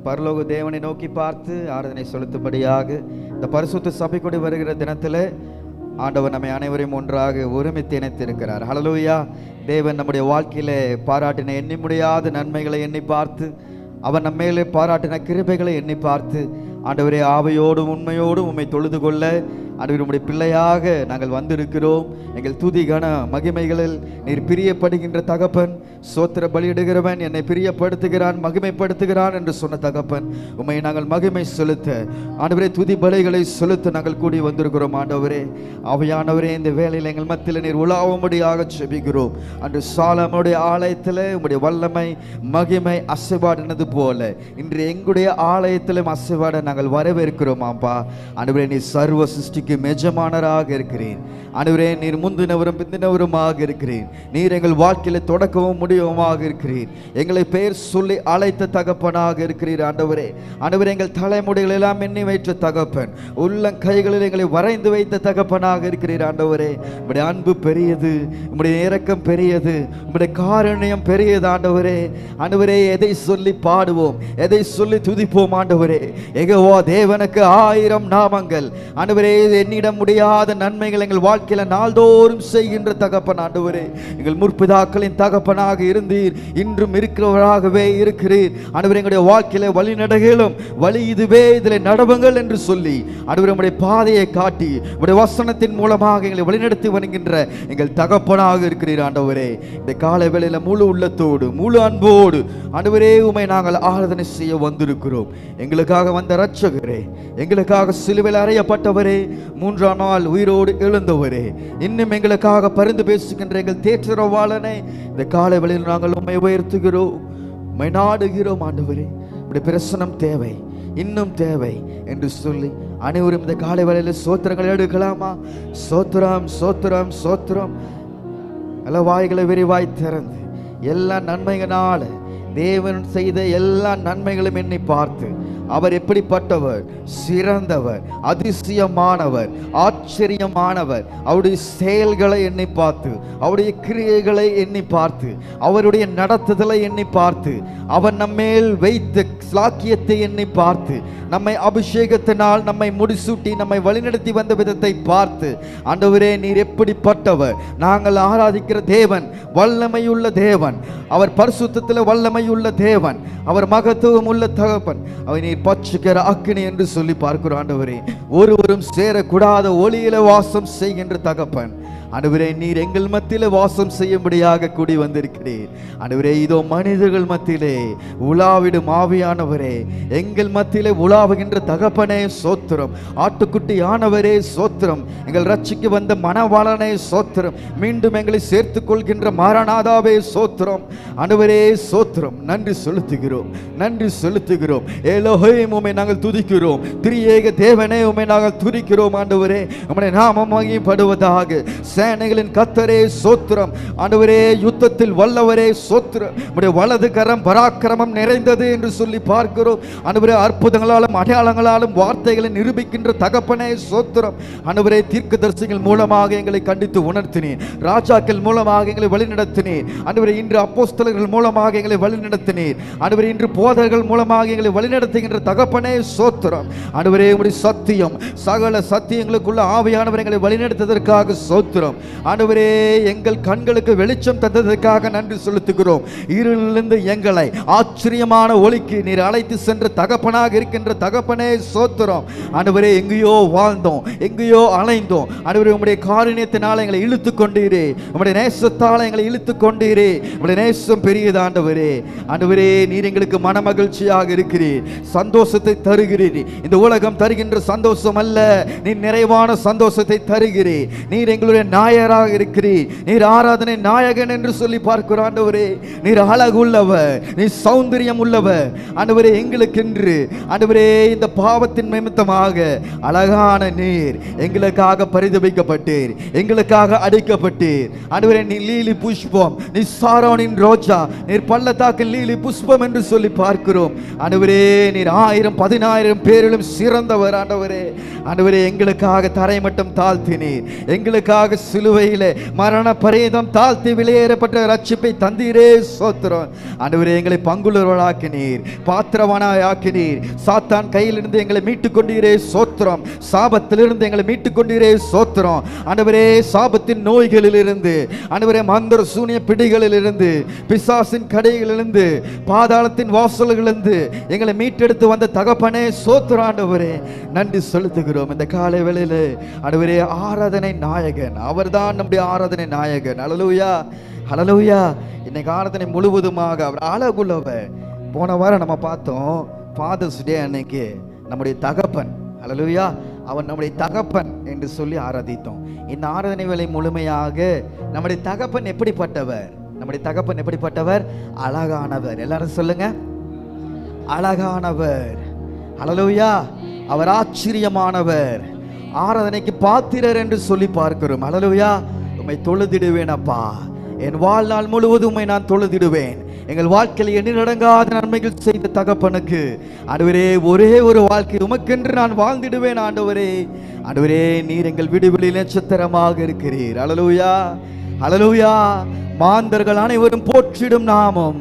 பரலோக தேவனை நோக்கி பார்த்து ஆராதனை செலுத்தும்படியாக இந்த பரிசுத்த சபை கூடி வருகிற தினத்தில் ஆண்டவர் நம்மை அனைவரையும் ஒன்றாக ஒருமித்து இணைத்திருக்கிறார். ஹல்லேலூயா. தேவன் நம்முடைய வாழ்க்கையிலே பாராட்டின எண்ணி முடியாத நன்மைகளை எண்ணி பார்த்து, அவர் நம்ம மேலே பாராட்டின கிருபைகளை எண்ணி பார்த்து, ஆண்டவரே ஆவையோடும் உண்மையோடும் உம்மை தொழுது கொள்ள ஆண்டவர் உம்முடைய பிள்ளையாக நாங்கள் வந்திருக்கிறோம். எங்கள் துதி கன மகிமைகளில் நீர் பிரியப்படுகின்ற தகப்பன், சோத்திர பலியிடுகிறவன் என்னை பிரியப்படுத்துகிறான் மகிமைப்படுத்துகிறான் என்று சொன்ன தகப்பன், உம்மை நாங்கள் மகிமை செலுத்த ஆண்டவரே துதி பலிகளை செலுத்த நாங்கள் கூடி வந்திருக்கிறோம். ஆண்டவரே ஆவியானவரே, இந்த வேளையில் எங்கள் மத்தியில் நீர் உலாவும்படியாக செபிக்கிறோம். அன்று சாலமுடைய ஆலயத்தில் உம்முடைய வல்லமை மகிமை அசைவாடினது போல இன்று எங்களுடைய ஆலயத்திலும் அசைவாட நாங்கள் வரவேற்கிறோம். ஆம்பா ஆண்டவரே, நீர் சர்வ சிருஷ்டிக்கு எஜமானராக இருக்கிறேன். ஆண்டவரே, நீர் முந்தினவரும் பிந்தினவருமாக இருக்கிறேன். நீர் எங்கள் வாழ்க்கையில் தொடக்கவும் முடிவுமாக இருக்கிறீர். எங்களை பெயர் சொல்லி அழைத்த தகப்பனாக இருக்கிறீர். ஆண்டவரே ஆண்டவரே, எங்கள் தலைமுடிகள் எல்லாம் எண்ணி வைத்த தகப்பன், உள்ளங்கைகளில் எங்களை வரைந்து வைத்த தகப்பனாக இருக்கிறீர். ஆண்டவரே, உம்முடைய அன்பு பெரியது, உம்முடைய இரக்கம் பெரியது, உம்முடைய காருண்யம் பெரியது. ஆண்டவரே ஆண்டவரே, எதை சொல்லி பாடுவோம், எதை சொல்லி துதிப்போம். ஆண்டவரே, யெகோவா தேவனுக்கு 1000 நாமங்கள். ஆண்டவரே, எண்ணிட முடியாத நன்மைகள் எங்கள் வாழ்க்கையில நாள்தோறும் செய்கின்ற தகப்பன். ஆண்டவரே, எங்கள் முற்பிதாக்களின் தகப்பனாக இருந்தீர், இன்றும் இருக்கிறவராகவே இருக்கிறீர். ஆண்டவரே, எங்களுடைய வாழ்க்கையில வழி நடகளும் வழி இதுவே, இதில் நடவுங்கள் என்று சொல்லி ஆண்டவரே உம்முடைய பாதையை காட்டி உம்முடைய வசனத்தின் மூலமாக எங்களை வழிநடத்தி வருகின்ற எங்கள் தகப்பனாக இருக்கிறீர். ஆண்டவரே, இந்த காலை வேளையில முழு உள்ளத்தோடு முழு அன்போடு ஆண்டவரே உம்மை நாங்கள் ஆராதனை செய்ய வந்திருக்கிறோம். எங்களுக்காக வந்த இரட்சகரே, எங்களுக்காக சிலுவையில் அறையப்பட்டவரே, 3ஆம் நாள் உயிரோடு எழுந்தவரே, இன்னும் எங்களுக்காக பரிந்து பேசுகின்ற எங்கள் தேற்றரவாளனே, இந்த காலை வேளையில் நாங்கள் உம்மை உயர்த்துகிறோம், உம்மை நாடுகிறோம். ஆண்டவரே, உம்முடைய பிரசன்னம் தேவை, இன்னும் தேவை என்று சொல்லி அனைவரும் இந்த காலை வேளையில் சோத்திரங்களை எடுக்கலாமா? சோத்திரம் சோத்திரம் சோத்திரம். எல்லா வாய்களை விரிவாய் திறந்து எல்லா நன்மைகளால தேவன் செய்த எல்லா நன்மைகளும் எண்ணி பார்த்து, அவர் எப்படிப்பட்டவர், சிறந்தவர், அதிசயமானவர், ஆச்சரியமானவர், அவருடைய செயல்களை எண்ணி பார்த்து, அவருடைய கிரியைகளை எண்ணி பார்த்து, அவருடைய நடத்துதலை எண்ணி பார்த்து, அவர் நம்மேல் வைத்த ஸ்லாக்கியத்தை எண்ணி பார்த்து, நம்மை அபிஷேகத்தினால் நம்மை முடிசூட்டி நம்மை வழிநடத்தி வந்த விதத்தை பார்த்து, ஆண்டவரே நீர் எப்படிப்பட்டவர், நாங்கள் ஆராதிக்கிற தேவன் வல்லமையுள்ள தேவன், அவர் பரிசுத்தத்தில் வல்லமையுள்ள தேவன், அவர் மகத்துவம் உள்ள தகப்பன், அவர் நீர் பட்சிக்கிற அக்கினி என்று சொல்லி பார்க்கிறோம். ஆண்டவரே, ஒருவரும் சேரக்கூடாத ஒளியில வாசம் செய்கின்ற தகப்பன், ஆண்டவரே நீர் எங்கள் மத்தியிலே வாசம் செய்யும்படியாக கூடி வந்திருக்கிறீர். ஆண்டவரே, இதோ மனிதர்கள் மத்தியிலே உலாவிடும் ஆவியானவரே, எங்கள் மத்தியிலே உலாவுகின்ற தகப்பனே சோத்திரம். ஆட்டுக்குட்டி ஆனவரே சோத்திரம். எங்கள் ரட்சிக்கு வந்த மணவாளனே சோத்திரம். மீண்டும் எங்களை சேர்த்துக் கொள்கின்ற மாரநாதாவே சோத்திரம். ஆண்டவரே சோத்திரம். நன்றி செலுத்துகிறோம், நன்றி செலுத்துகிறோம். எலோஹிம், உம்மை நாங்கள் துதிக்கிறோம். திரியேக தேவனே, உம்மை நாங்கள் துதிக்கிறோம். ஆண்டவரே, உம்முடைய நாமம் மகிமைப்படுவதாக. சேனைகளின் கர்த்தரே சோத்திரம். ஆண்டவரே, யுத்தத்தில் வல்லவரே சோத்திரம். உம்முடைய வலது கரம் பராக்கிரமம் நிறைந்தது என்று சொல்லி பார்க்கிறோம். ஆண்டவரே, அற்புதங்களாலும் அடையாளங்களாலும் வார்த்தைகளை நிரூபிக்கின்ற தகப்பனே சோத்திரம். ஆண்டவரே, தீர்க்கதரிசிகள் மூலமாக எங்களை கண்டித்து உணர்த்தினேன், ராஜாக்கள் மூலமாக எங்களை வழிநடத்தினேன். ஆண்டவரே, இன்று அப்போஸ்தலர்கள் மூலமாக எங்களை வழிநடத்தினேன். ஆண்டவரே, இன்று போதகர்கள் மூலமாக எங்களை வழிநடத்துகின்ற தகப்பனே சோத்திரம். ஆண்டவரே, உம்முடைய சத்தியம் சகல சத்தியங்களுக்குள்ள ஆவியானவர் எங்களை வழிநடத்துவதற்காக சோத்திரம். ஆண்டவரே, எங்கள் கண்களுக்கு வெளிச்சம் தந்ததற்காக நன்றி செலுத்துகிறோம். இருளிலிருந்து எங்களை ஆச்சரியமான ஒளிக்கு நீர் அழைத்து சென்ற தகப்பனாக இருக்கின்ற தகப்பனே சோத்திரம். ஆண்டவரே, எங்கேயோ வாழ்ந்தோம், எங்கேயோ அலைந்தோம். ஆண்டவரே, உம்முடைய காருண்யத்தினால் எங்களை இழுத்து கொண்டீரே, உம்முடைய நேசத்தால் எங்களை இழுத்து கொண்டீரே. உம்முடைய நேசம் பெரியது. ஆண்டவரே ஆண்டவரே, நீர் எங்களுக்கு மன மகிழ்ச்சியாக இருக்கிறீர், சந்தோஷத்தை தருகிறீர். இந்த உலகம் தருகின்ற சந்தோஷம் அல்ல, நீர் நிறைவான சந்தோஷத்தை தருகிறீர். நீர் எங்களுடைய நாயராக இருக்கிறீர். நீர் ஆராதனை நாயகன் என்று சொல்லி பார்க்கிறோம். ஆண்டவரே, நீர் அழகுள்ளவர், நீர் சௌந்தரியம் உள்ளவர். ஆண்டவரே, எங்களுக்கென்று ஆண்டவரே இந்த பாவத்தின் நிமித்தமாக அழகான நீர் எங்களுக்காக பரிதபிக்கப்பட்டீர், எங்களுக்காக அடிக்கப்பட்டீர். ஆண்டவரே, நீ லீலி புஷ்பம், நீ சாரோனின் ரோஜா, நீர் பள்ளத்தாக்கின் லீலி புஷ்பம் என்று சொல்லி பார்க்கிறோம். ஆண்டவரே, நீர் 1000-10,000 பேரிலும் சிறந்தவர். ஆண்டவரே ஆண்டவரே, எங்களுக்காக தரை மட்டும் தாழ்த்தினீர், எங்களுக்காக சிலுவையிலே மரண பரியந்தம் தாழ்த்தி வெளியேறப்பட்ட ரட்சிப்பை தந்தீரே சோத்திரம். ஆண்டவரே, எங்களை பங்குள்ளவர்களாக்கினீர், பாத்திரவானாய் ஆக்கினீர். சாத்தான் கையிலிருந்து எங்களை மீட்டுக் கொண்டீரே சோத்திரம். சாபத்திலிருந்து எங்களை மீட்டுக் கொண்டீரே சோத்திரம். ஆண்டவரே, சாபத்தின் நோய்களிலிருந்து, ஆண்டவரே, மந்திர சூனிய பிடிகளிலிருந்து, பிசாசின் கடைகளிலிருந்து, பாதாளத்தின் வாசல்களிலிருந்து எங்களை மீட்டெடுத்து வந்த தகப்பனே சோத்திரம். ஆண்டவரே, நன்றி செலுத்துகிறோம். இந்த காலை வேளையிலே ஆண்டவரே, ஆராதனை நாயகன் அவர்தான், நம்முடைய ஆராதனை நாயகன். ஹல்லேலூயா, ஹல்லேலூயா. இன்னைக்கு ஆராதனை முழுவதுமாக அவர் அழகுள்ளவர். போன வாரம் நம்ம பார்த்தோம், ஃபாதர்ஸ் டே அன்னைக்கு நம்முடைய தகப்பன், ஹல்லேலூயா, அவன் நம்முடைய தகப்பன் என்று சொல்லி ஆராதித்தோம். இந்த ஆராதனை வேளை முழுமையாக நம்முடைய தகப்பன் எப்படிப்பட்டவர்? நம்முடைய தகப்பன் எப்படிப்பட்டவர்? அழகானவர். எல்லாரும் சொல்லுங்க, அழகானவர். ஹல்லேலூயா. அவர் ஆச்சரியமானவர், ஆராதனைக்கு பாத்திரர் என்று சொல்லி பார்க்கிறோம். ஹல்லேலூயா. உம்மை தொழுதிடுவேன் அப்பா, என் வாழ்நாள் முழுவதும் உம்மை நான் தொழுதிடுவேன். எங்கள் வாழ்க்கையில் எண்ணிலடங்காத நன்மைகள் செய்த தகப்பனுக்கு ஆண்டவரே, ஒரே ஒரு வாழ்க்கை உமக்கென்று நான் வாழ்ந்திடுவேன். ஆண்டவரே, ஆண்டவரே, நீர் எங்கள் விடுதலை நட்சத்திரமாக இருக்கிறீர். ஹல்லேலூயா, ஹல்லேலூயா. மாந்தர்கள் அனைவரும் போற்றிடும் நாமம்,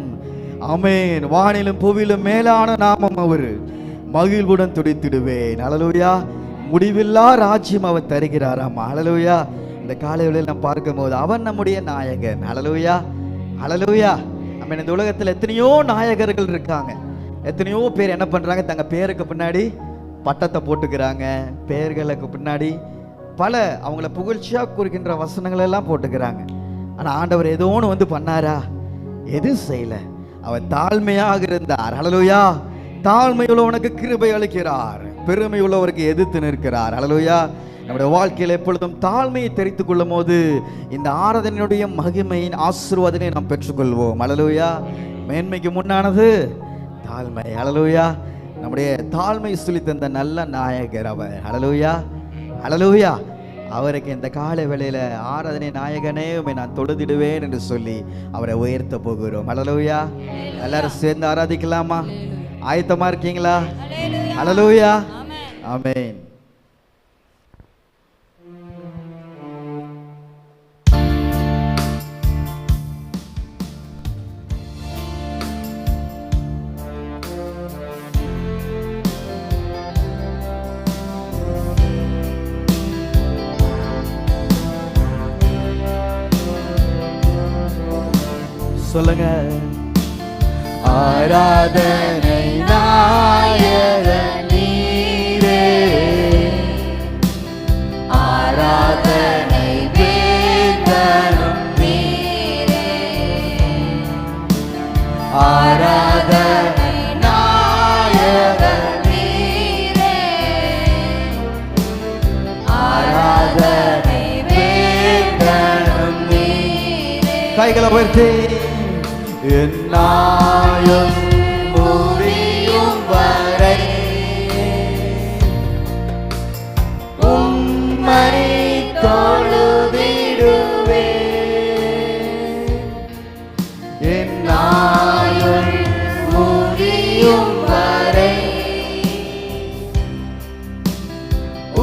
ஆமென். வானிலும் புவியிலும் மேலான நாமம் அவர். மகிழ்வுடன் துடித்திடுவேன். ஹல்லேலூயா. முடிவில்லா ராஜ்யம் அவர் தருகிறாராம். ஹல்லேலூயா. இந்த காலையில் நாம் பார்க்கும் போது அவன் நம்முடைய நாயகன். ஹல்லேலூயா, ஹல்லேலூயா. நம்ம இந்த உலகத்தில் எத்தனையோ நாயகர்கள் இருக்காங்க. எத்தனையோ பேர் என்ன பண்றாங்க, தங்க பேருக்கு பின்னாடி பட்டத்தை போட்டுக்கிறாங்க, பெயர்களுக்கு பின்னாடி பல அவங்கள புகழ்ச்சியா குறிக்கின்ற வசனங்கள் எல்லாம் போட்டுக்கிறாங்க. ஆனா ஆண்டவர் ஏதோ ஒன்று வந்து பண்ணாரா? எது செய்யல. அவர் தாழ்மையாக இருந்தார். ஹல்லேலூயா. தாழ்மை உள்ளவனுக்கு கிருபை அளிக்கிறார், பெருமை உள்ளவருக்கு எதிர்த்து நிற்கிறார். ஹல்லேலூயா. நம்முடைய வாழ்க்கையில் எப்பொழுதும் தாழ்மையை தெரிந்து கொள்ளும் போது இந்த ஆராதனையுடைய மகிமையின் ஆசீர்வாதத்தை நாம் பெற்றுக்கொள்வோம். ஹல்லேலூயா. மேன்மைக்கு முன்னானது தாழ்மை. ஹல்லேலூயா. நம்முடைய தாழ்மை சொல்லி தந்த நல்ல நாயகர் அவர். ஹல்லேலூயா, ஹல்லேலூயா. அவருக்கு இந்த காலை வேளையில ஆராதனை நாயகனே உம்மை நான் தொழுதிடுவேன் என்று சொல்லி அவரை உயர்த்த போகிறோம். ஹல்லேலூயா. எல்லாரும் சேர்ந்து ஆராதிக்கலாமா? ஆயத்தமா இருக்கீங்களா? ஹல்லேலூயா, ஆமென். சொல்லுங்க, ஆராதனை நாயகன் நீரே, ஆராதனை வேந்தனும் நீரே, ஆராதனை நாயகன் நீரே, ஆராதனை வேந்தனும் நீரே. கைகளை உயர்த்தி என்னாயும் முடியும் வரை உம்மை தொழுதிடுவேன். என்னாயும் முடியும் வரை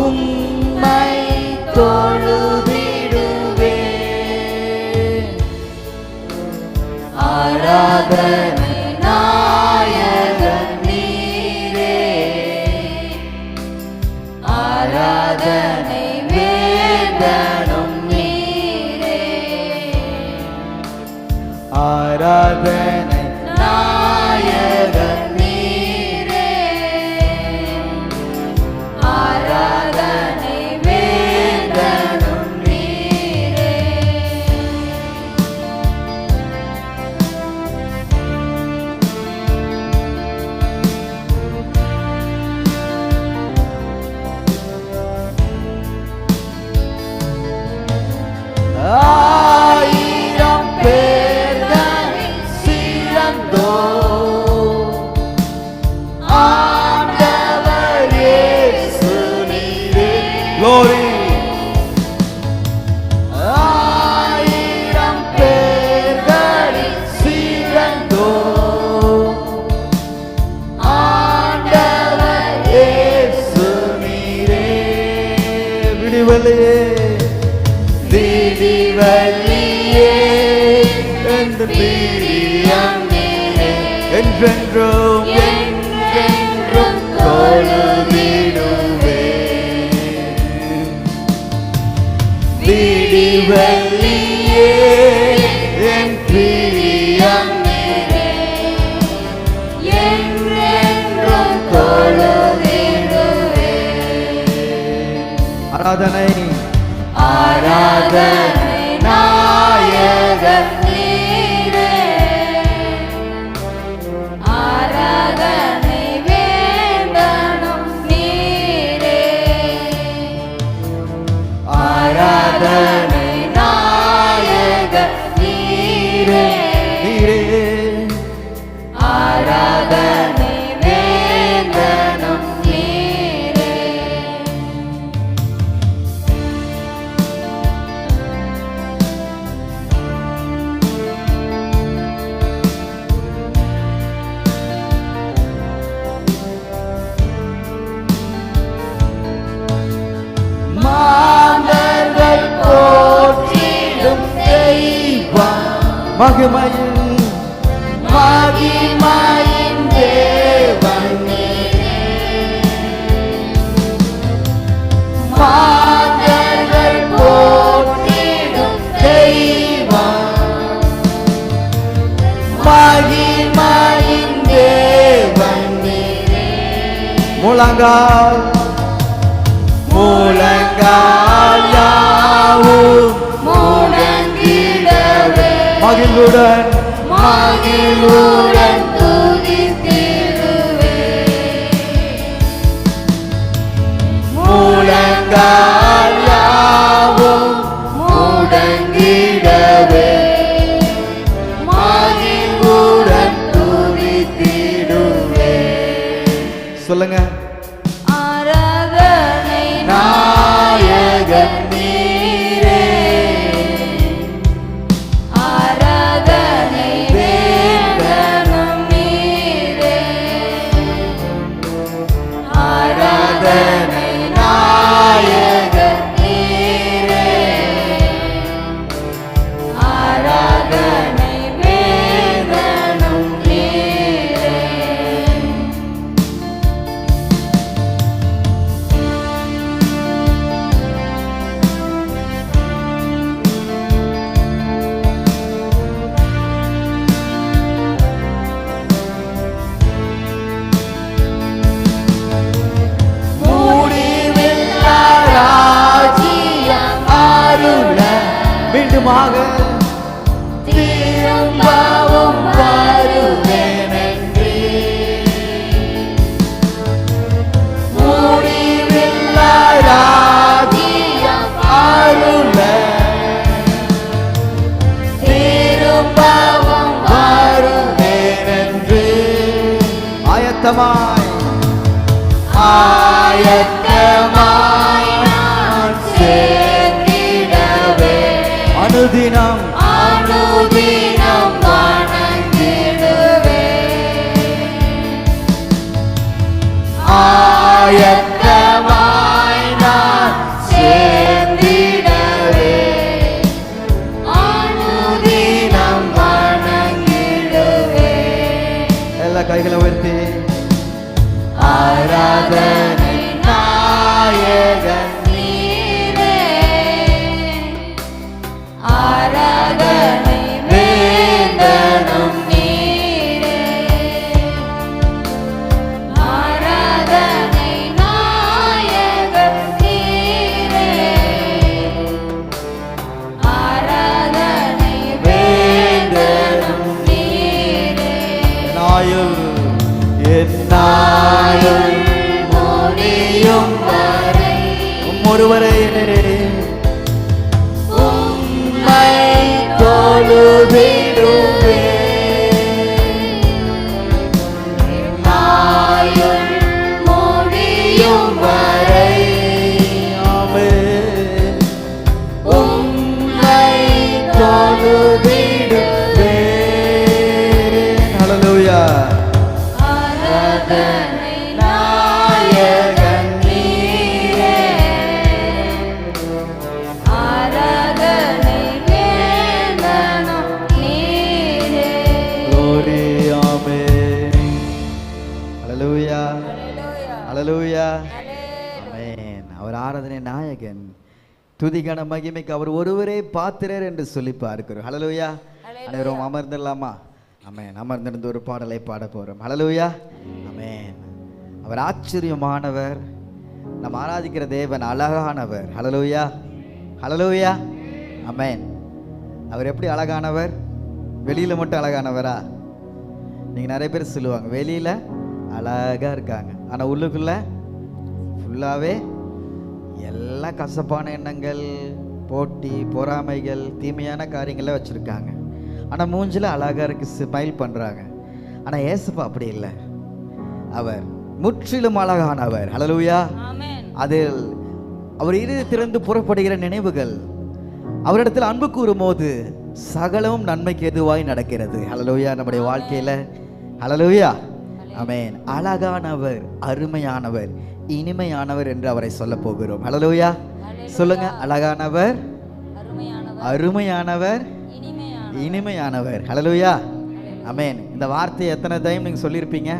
உம்மை தொழுதிடுவேன். ஆராதனை நாயகன் நீரே, ஆராதனை வேந்தனும் நீரே, ஆராதனை நாயகன் நீரே, ஆராதனை வேந்தனும் நீரே. ஆயிரம் பேர்களில் சிறந்தோ ஆண்டவர் இயேசு நீரே. Glory. ஆயிரம் பேர்களில் சிறந்தோ ஆண்டவர் இயேசு நீரே. விடுதலையே என்றென்றும் என்றென்றும் தொழுதிடுவேன். விடிவெள்ளியே என் பிரியம் நீரே, என்றென்றும் தொழுதிடுவேன். ஆராதனை ஆராதனை நாயகர் நீரே, ஆராதனை வேந்தனும் நீரே, ஆராதனை நாயகர் நீரே, ஆராதனை வேந்தனும் நீரே. மாந்தர்கள் போற்றிடும் தெய்வம் மகிமையில் மகிமையின் தேவன் நீரே, மாந்தர்கள் போற்றிடும் தெய்வம், மகிமையின் தேவன் நீரே. முழங்கால் முழங்கால் யாவும் முழங்கிடவே, மகிழ்வுடன் மகிழ்வுடன் துதித்திடுவே. முழங்கால் யாவும் முழங்கிடவே, மகிழ்வுடன் துதித்திடுவே. சொல்லுங்க. ஆராதனை நாயகன் நீரே, ஆராதனை வேந்தனும் நீரே, ஆராதனை நாயகன் நீரே, ஆராதனை வேந்தனும் நீரே. முடிவில்லா ராஜ்யம் அருள மீண்டுமாக திரும்பவும் வருவேனென்றே. முடிவில்லா ராஜ்யம் அருள திரும்பவும் வருவேனென்றே. ஆயத்தமாய் ஆயத்தமாய் நான் சேர்ந்திடவே, அனுதினம் அனுதினம் வணங்கிடுவே. ஆயத்தமாய் நான் சேர்ந்திடவே, அனுதினம் வணங்கிடுவே. எல்லா கைகளை உயர்த்தி ஆராதனை நாயகன் நீரே, ஆராதனை வேந்தனும் நீரே, ஆராதனை நாயகன் நீரே, ஆராதனை வேந்தனும் நீரே. நாயுள் நாயுள் முடியும் வரை ஒருவரை உம்மை தொழுதிடுவே. நாயுள் முடியும் வரை உம்மை தொழுதிடுவே. ஹல்லேலூயா. ஆராதனை நாயகன் நீரே, ஆராதனை வேந்தனும் நீரே. Glory, amen. ஹல்லேலூயா. ஆமென். அவர் ஆராதனை நாயகன், துதிகன மகிமைக்கு அவர் ஒருவரே பாத்திரர் என்று சொல்லி பார்க்கிறோம். ஹல்லேலூயா. அனைவரும் அமர்ந்துடலாமா? ஆமென். அமர்ந்திருந்து ஒரு பாடலை பாட போறோம். ஹல்லேலூயா. ஆமென். அவர் ஆச்சரியமானவர், நம்ம ஆராதிக்கிற தேவன் அழகானவர். ஹல்லேலூயா. ஹல்லேலூயா. ஆமென். அவர் எப்படி அழகானவர்? வெளியில மட்டும் அழகானவரா? நீங்க நிறைய பேர் சொல்லுவாங்க வெளியில அழகா இருக்காங்க, ஆனா உள்ளுக்குள்ள ஃபுல்லாவே எல்லா கசப்பான எண்ணங்கள், போட்டி, பொறாமைகள், தீமையான காரியங்களை வச்சிருக்காங்க. ஆனா மூஞ்சில அழகா இருக்கு, ஸ்மைல் பண்றாங்க. ஆனா ஏசப்பா அப்படி இல்லை, அவர் முற்றிலும் அழகானவர். ஹல்லேலூயா. அதில் அவர் இருதயத்திலிருந்து புறப்படுகிற நினைவுகள், அவரிடத்தில் அன்பு கூறும்போது சகலமும் நன்மைக்கு எதுவாய் நடக்கிறது. ஹல்லேலூயா. நம்முடைய வாழ்க்கையில ஹல்லேலூயா. ஆமென். அழகானவர், அருமையானவர், இனிமையானவர் என்று அவரை சொல்ல போகிறோம். ஹல்லேலூயா. சொல்லுங்க, அழகானவர், அருமையானவர், இனிமையானவர். ஹல்லேலூயா. ஆமென். இந்த வார்த்தையை எத்தனை டைம் நீங்க சொல்லியிருப்பீங்க?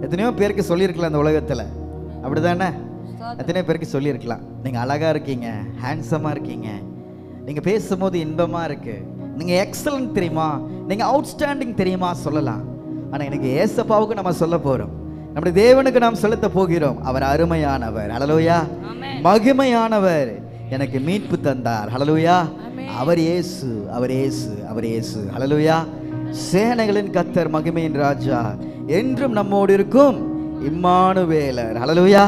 எத்தனையோ பேருக்கு சொல்லியிருக்கலாம் இந்த உலகத்துல, அப்படிதானே? எத்தனையோ பேருக்கு சொல்லியிருக்கலாம். நீங்க அழகா இருக்கீங்க, ஹேண்ட்ஸமா இருக்கீங்க, நீங்க பேசும்போது இன்பமா இருக்கு, நீங்க எக்ஸலன்ட் தெரியுமா, நீங்க அவுட்ஸ்டாண்டிங் தெரியுமா சொல்லலாம். ஆனா எனக்கு ஏசப்பாவுக்கு நம்ம சொல்ல போறோம், நம்முடைய தேவனுக்கு நாம் செலுத்த போகிறோம். அவர் அருமையானவர். ஹல்லேலூயா. மகிமையானவர், எனக்கு மீட்பு தந்தார். ஹல்லேலூயா. அவர் இயேசு, அவர் இயேசு, அவர் இயேசு. ஹல்லேலூயா. சேனைகளின் கர்த்தர், மகிமையின் ராஜா, என்றும் நம்மோடு இருக்கும் இம்மானுவேலர். ஹல்லேலூயா.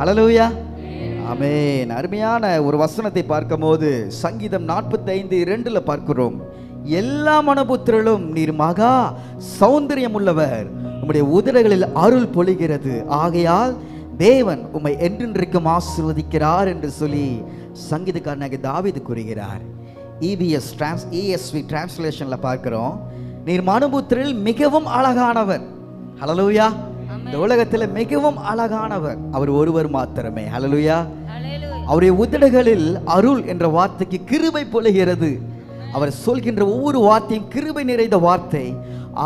ஹல்லேலூயா. ஆமென். அருமையான ஒரு வசனத்தை பார்க்கும்போது சங்கீதம் 45:2 பார்க்கிறோம். எல்லா மனபுத்திரலும் நீர் மகா சௌந்தரியம் உள்ளவர், உம்முடைய உதடுகளில் அருள் பொழிகிறது, ஆகையால் தேவன் உம்மை என்றென்றைக்கும் ஆசீர்வதிக்கிறார் என்று சொல்லி சங்கீதக்காரனாகிய தாவீது கூறுகிறார். ESV டிரான்ஸ்லேஷன்ல பார்க்கிறோம், நீர் மனபுத்திரில் மிகவும் அழகானவர். ஹல்லேலூயா. இந்த உலகத்தில் மிகவும் அழகானவர் அவர் ஒருவர் மாத்திரமே. ஹல்லேலூயா. அவருடைய உதடுகளில் அருள் என்ற வார்த்தைக்கு கிருபை பொழிகிறது. அவர் சொல்கின்ற ஒவ்வொரு வார்த்தையும் கிருபை நிறைந்த வார்த்தை.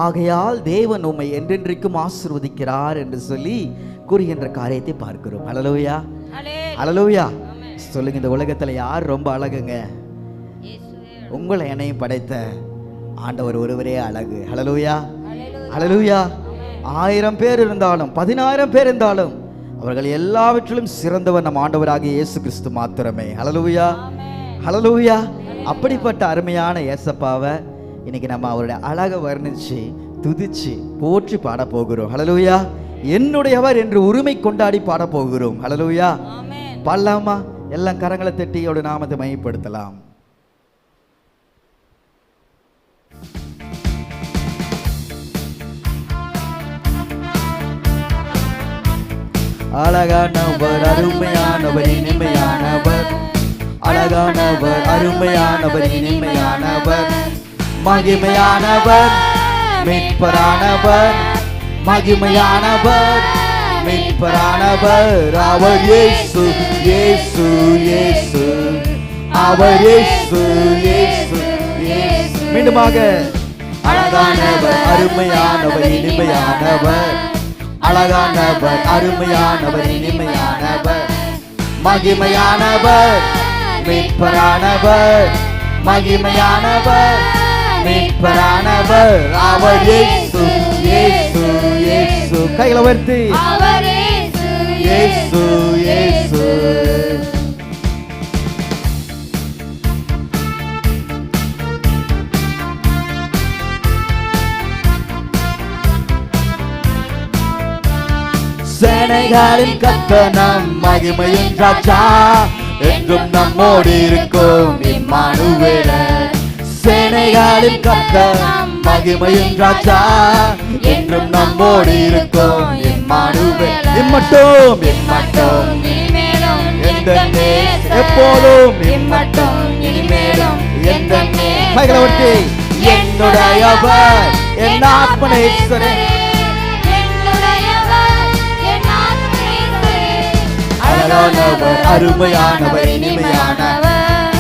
ஆகையால் தேவன் உம்மை என்றென்றைக்கும் ஆசீர்வதிக்கிறார் என்று சொல்லி கூறுகின்ற காரியத்தை பார்க்கிறோம். ஹல்லேலூயா. ஹல்லேலூயா. சொல்லுங்க, இந்த உலகத்துல யார் ரொம்ப அழகுங்க? உங்களை என்னையும் படைத்த ஆண்டவர் ஒருவரே அழகு. ஹல்லேலூயா. ஹல்லேலூயா. 1000 பேர் இருந்தாலும் 10000 பேர் இருந்தாலும் அவர்கள் எல்லாவற்றிலும் சிறந்தவர் நம் ஆண்டவராகிய இயேசு கிறிஸ்து மாத்திரமே. ஹல்லேலூயா. ஹல்லேலூயா. அப்படிப்பட்ட அருமையான ஏசப்பாவை இன்னைக்கு நம்ம அவருடைய அழகை வர்ணிச்சு துதிச்சு போற்றி பாட போகிறோம். ஹல்லேலூயா. என்னுடையவர் என்று உரிமை கொண்டாடி பாட போகிறோம். ஹல்லேலூயா. பாடலாமா? எல்லாம் கரங்களை தட்டி அவருடைய நாமத்தை மையப்படுத்தலாம். அழகானவர், அருமையானவர், இனிமையானவர், அழகானவர், அருமையானவர், இனிமையானவர், மகிமையானவர், மீட்பரானவர், மகிமையானவர், மீட்பரானவர், அவர் இயேசு, இயேசு, இயேசு, அவர் இயேசு, இயேசு, இயேசு. மீண்டுமாக, அழகானவர், அருமையானவர், இனிமையானவர், அழகானவர், அருமையானவர், இனிமையானவர், மகிமையானவர், மீட்பரானவர், மகிமையானவர், மீட்பரானவர், அவர் இயேசு, இயேசு, இயேசு. கைகளை உயர்த்தி, அவர் இயேசு, இயேசு, இயேசு. சேனைகளின் கர்த்தர் நம் மகிமையின் ராஜா, என்றும் நம்மோடு இருக்கும் இம்மானுவேலர். சேனைகளின் கர்த்தர் நம் மகிமையின் ராஜா, என்றும் நம்மோடு இருக்கும் இம்மானுவேலர். இம்மட்டும் இம்மட்டும் இனிமேலும் எந்த எப்போதும் இம்மட்டும் இனிமேலும் எந்த கைகளை ஒட்டி, என்னுடையவர் என் ஆத்மனேஸ்வரே, அழகானவர், அருமையானவர், இனிமையானவர்,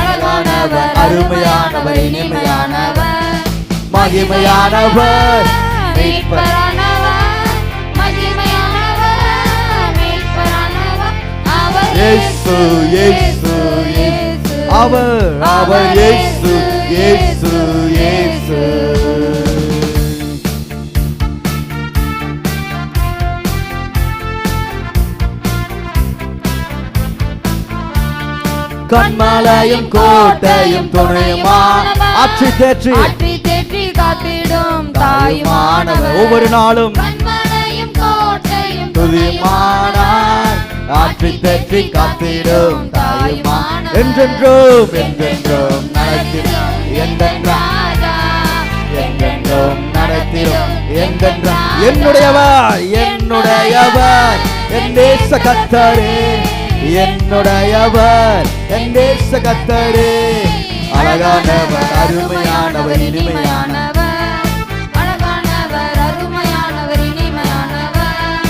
அழகானவர், அருமையானவர், இனிமையானவர், மகிமையானவர், மீட்பரானவர், அவர் இயேசு இயேசு இயேசு. கண்மலையும் கோட்டையும் துணையுமான ஆற்றி தேற்றி காத்திடும் தாயுமானவர். ஒவ்வொரு நாளும் கண்மலையும் கோட்டையும் துதியுமானார், ஆற்றி தேற்றி காத்திடும் தாயுமானவர். என்றென்றும் என்றென்றும் நடத்திடும் என்றென்றும் நடத்திடும் என்றென்றும். என்னுடையவர் என்னுடையவர் என் தேச கர்த்தரே, என்னுடையவர் என் தேச கர்த்தரே. அழகானவர் அருமையானவர் இனிமையானவர், அழகானவர் அருமையானவர் இனிமையானவர்,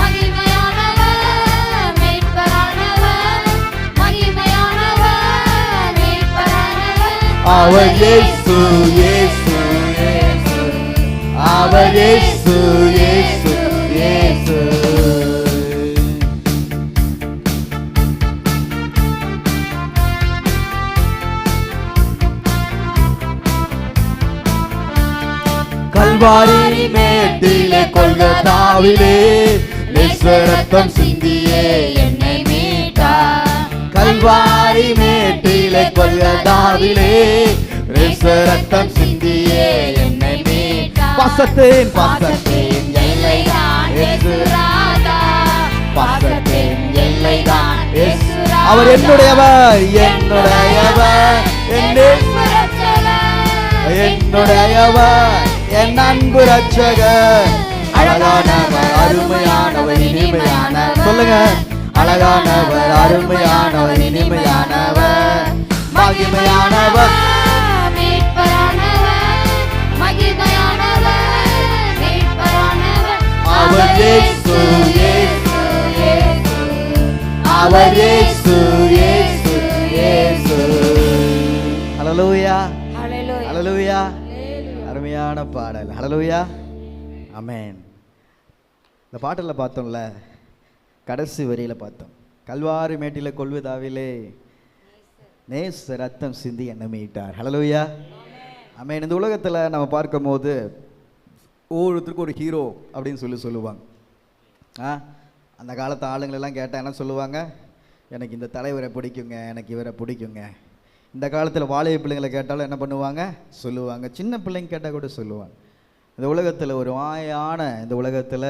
மகிமையானவர் மீட்பரானவர், மகிமையானவர் மீட்பரானவர். அவர் இயேசு இயேசு இயேசு, அவர் இயேசு இயேசு இயேசு. கல்வாரி மேட்டிலே கொல்கத்தாவிலே ரத்தம் சிந்தியே என்னை மீட்டார். கல்வாரி மேட்டிலே கொல்கத்தாவிலே ரத்தம் சிந்தியே என்னை மீட்டார். பாசத்தின் பாசத்தின் எல்லைதான் இயேசுராஜா, பாசத்தின் எல்லைதான் இயேசுராஜா. அவர் என்னுடையவர் என்னுடையவர் என்னுடையவர் என் அன்பு ரட்சகர். அழகானவர் அருமையானவர் இனிமையானவர். சொல்லுங்க, அழகானவர் அருமையானவர் இனிமையானவர், மகிமையானவர் மீட்பரானவர், மகிமையானவர் மீட்பரானவர். அவர் இயேசு இயேசு இயேசு, அவர் இயேசு இயேசு இயேசு. ஹல்லேலூயா ஹல்லேலூயா. அருமையான பாடல். ஹல்லேலூயா ஆமென். இந்த பாட்டில் பார்த்தோம்ல, கடைசி வரியில பார்த்தோம், கல்வாரி மேட்டில கொல்வதாவிலே நேச ரத்தம் சிந்தி என்னை மீட்டார். ஹல்லேலூயா ஆமென். இந்த உலகத்தில் நம்ம பார்க்கும்போது ஒவ்வொருத்தருக்கும் ஒரு ஹீரோ அப்படின்னு சொல்லுவாங்க. அந்த காலத்து ஆளுங்களெல்லாம் கேட்டால் என்ன சொல்லுவாங்க? எனக்கு இந்த தலைவரை பிடிக்குங்க, எனக்கு இவரை பிடிக்குங்க. இந்த காலத்தில் வாலிப பிள்ளைங்களை கேட்டாலும் என்ன பண்ணுவாங்க? சொல்லுவாங்க. சின்ன பிள்ளைங்க கேட்டால் கூட சொல்லுவாங்க. இந்த உலகத்தில் ஒரு மாயான இந்த உலகத்தில்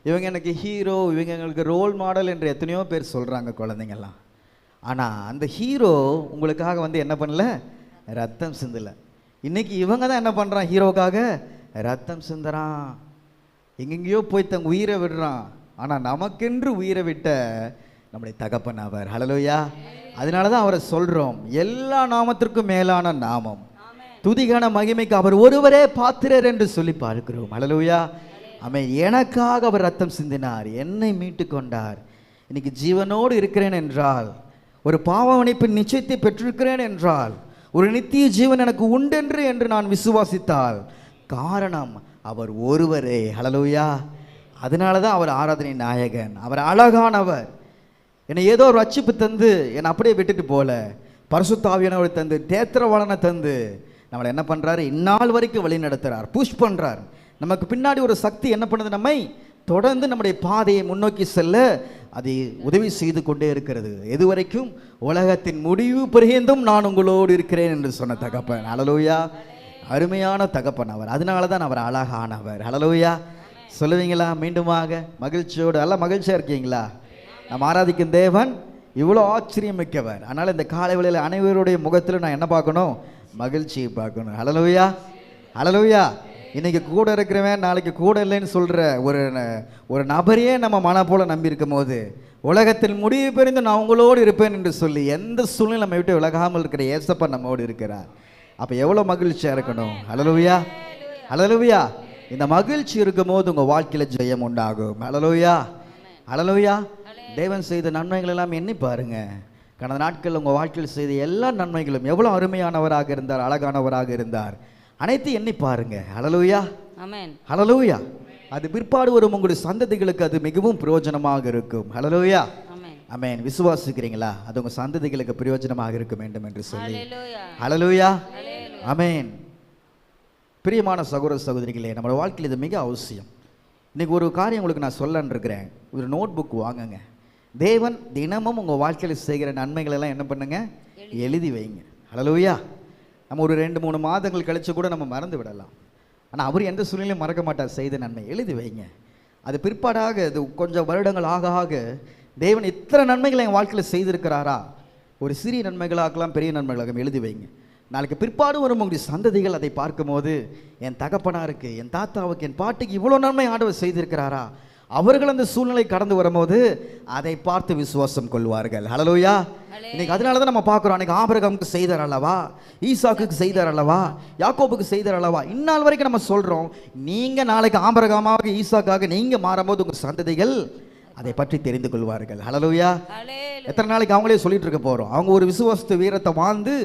இவங்க எனக்கு ஹீரோ, இவங்க எங்களுக்கு ரோல் மாடல் என்று எத்தனையோ பேர் சொல்கிறாங்க குழந்தைங்கள்லாம். ஆனால் அந்த ஹீரோ உங்களுக்காக வந்து என்ன பண்ணல? ரத்தம் சிந்தலை. இன்றைக்கி இவங்க தான் என்ன பண்ணுறான்? ஹீரோக்காக ரத்தம் சிந்துறான், எங்கெங்கேயோ போய் தங்க உயிரை விடுறான். ஆனால் நமக்கென்று உயிரை விட்ட நம்முடைய தகப்பன் அவர். ஹல்லேலூயா. அதனால தான் அவரை சொல்கிறோம், எல்லா நாமத்திற்கும் மேலான நாமம், துதிகான மகிமைக்கு அவர் ஒருவரே பாத்திரர் என்று சொல்லி பார்க்கிறோம். ஹல்லேலூயா ஆமென். எனக்காக அவர் ரத்தம் சிந்தினார், என்னை மீட்டு கொண்டார். இன்னைக்கு ஜீவனோடு இருக்கிறேன் என்றால், ஒரு பாவ மன்னிப்பின் நிச்சயத்தை பெற்றிருக்கிறேன் என்றால், ஒரு நித்திய ஜீவன் எனக்கு உண்டென்று என்று நான் விசுவாசித்தால், காரணம் அவர் ஒருவரே. ஹல்லேலூயா. அதனால தான் அவர் ஆராதனை நாயகன், அவர் அழகானவர். என்னை ஏதோ ஒரு ரட்சிப்பு தந்து என்னை அப்படியே விட்டுட்டு போல, பரிசுத்த ஆவியானவரை தந்து தேத்திரவாளனை தந்து நம்மளை என்ன பண்ணுறாரு? இந்நாள் வரைக்கும் வழி நடத்துகிறார், புஷ் பண்ணுறார். நமக்கு பின்னாடி ஒரு சக்தி என்ன பண்ணுது? நம்மை தொடர்ந்து நம்முடைய பாதையை முன்னோக்கி செல்ல அதை உதவி செய்து கொண்டே இருக்கிறது. எது வரைக்கும்? உலகத்தின் முடிவு பரியந்தும் நான் உங்களோடு இருக்கிறேன் என்று சொன்ன தகப்பன். ஹல்லேலூயா. அருமையான தகப்பன் அவர். அதனால தான் அவர் அழகானவர். ஹல்லேலூயா. சொல்லுவீங்களா மீண்டுமாக மகிழ்ச்சியோடு? எல்லாம் மகிழ்ச்சியாக இருக்கீங்களா? நம்ம ஆராதிக்கும் தேவன் இவ்வளோ ஆச்சரியம் மிக்கவர். அதனால் இந்த காலை வேளையில் அனைவருடைய முகத்தில் நான் என்ன பார்க்கணும்? மகிழ்ச்சியை பார்க்கணும். ஹல்லேலூயா ஹல்லேலூயா. இன்றைக்கி கூட இருக்கிறவன் நாளைக்கு கூட இல்லைன்னு சொல்கிற ஒரு நபரையே நம்ம மன போல் நம்பி இருக்கும் போது, உலகத்தில் முடிவு பெரிந்து நான் உங்களோடு இருப்பேன் என்று சொல்லி எந்த சூழ்நிலை நம்ம விட்டு விலகாமல் இருக்கிற ஏசப்பா நம்மோடு இருக்கிறார். அப்போ எவ்வளோ மகிழ்ச்சியாக இருக்கணும். ஹல்லேலூயா ஹல்லேலூயா. இந்த மகிழ்ச்சி இருக்கும் போது உங்கள் வாழ்க்கையில் ஜெயம் உண்டாகும். ஹல்லேலூயா ஹல்லேலூயா. தேவன் செய்த நன்மைகள் எல்லாம் எண்ணி பாருங்க. கடந்த நாட்களில் உங்கள் வாழ்க்கையில் செய்த எல்லா நன்மைகளும் எவ்வளோ அருமையானவராக இருந்தார், அழகானவராக இருந்தார், அனைத்து எண்ணி பாருங்க. ஹல்லேலூயா ஆமென். ஹல்லேலூயா. அது பிற்பாடு வரும் உங்களுடைய சந்ததிகளுக்கு அது மிகவும் பிரயோஜனமாக இருக்கும். ஹல்லேலூயா. ஆமென். விசுவாசிக்கிறீங்களா? அது உங்க சந்ததிகளுக்கு பிரயோஜனமாக இருக்க வேண்டும் என்று சொல்லி. ஹalleluya ஹalleluya. ஆமென். பிரியமான சகோதர சகோதரிகளே, நம்ம வாழ்க்கையில் இது மிக அவசியம். இன்னைக்கு ஒரு காரியம் உங்களுக்கு நான் சொல்லன்னு இருக்கிறேன். ஒரு நோட் புக் வாங்குங்க. தேவன் தினமும் உங்கள் வாழ்க்கையில் செய்கிற நன்மைகள் எல்லாம் என்ன பண்ணுங்க? எழுதி வைங்க. ஹalleluya. நம்ம ஒரு 2-3 மாதங்கள் கழிச்சு கூட நம்ம மறந்து விடலாம். ஆனால் அவர் எந்த சூழ்நிலையும் மறக்க மாட்டார். செய்த நன்மை எழுதி வைங்க. அது பிற்பாடாக அது கொஞ்சம் வருடங்கள் ஆக ஆக தேவன் இத்தனை நன்மைகளை என் வாழ்க்கையில் செய்திருக்கிறாரா, ஒரு சிறிய நன்மைகளாக்கலாம் பெரிய நன்மைகளாக எழுதி வைங்க. நாளைக்கு பிற்பாடு வரும் உங்களுடைய சந்ததிகள் அதை பார்க்கும்போது, என் தகப்பனாருக்கு, என் தாத்தாவுக்கு, என் பாட்டிக்கு இவ்வளோ நன்மை ஆண்டவர் செய்திருக்கிறாரா, அவர்கள் அந்த சூழ்நிலை கடந்து வரும்போது அதை பார்த்து விசுவாசம் கொள்வார்கள். ஹalleluya. இன்னைக்கு அதனால தான் நம்ம பார்க்குறோம், அன்னைக்கு ஆபிரகாமுக்கு செய்தார் அல்லவா, ஈசாக்குக்கு செய்தார் அல்லவா, யாக்கோபுக்கு செய்தார் அல்லவா. இந்நாள் வரைக்கும் நம்ம சொல்கிறோம், நீங்கள் நாளைக்கு ஆபிரகாமாக ஈசாக்காக நீங்கள் மாறும்போது உங்கள் சந்ததிகள் அதை பற்றி தெரிந்து கொள்வார்கள். ஹalleluya. எத்தனை நாளைக்கு அவங்களே சொல்லிட்டு இருக்க போகிறோம். அவங்க ஒரு விசுவாசத்து வீரத்தை வாழ்ந்து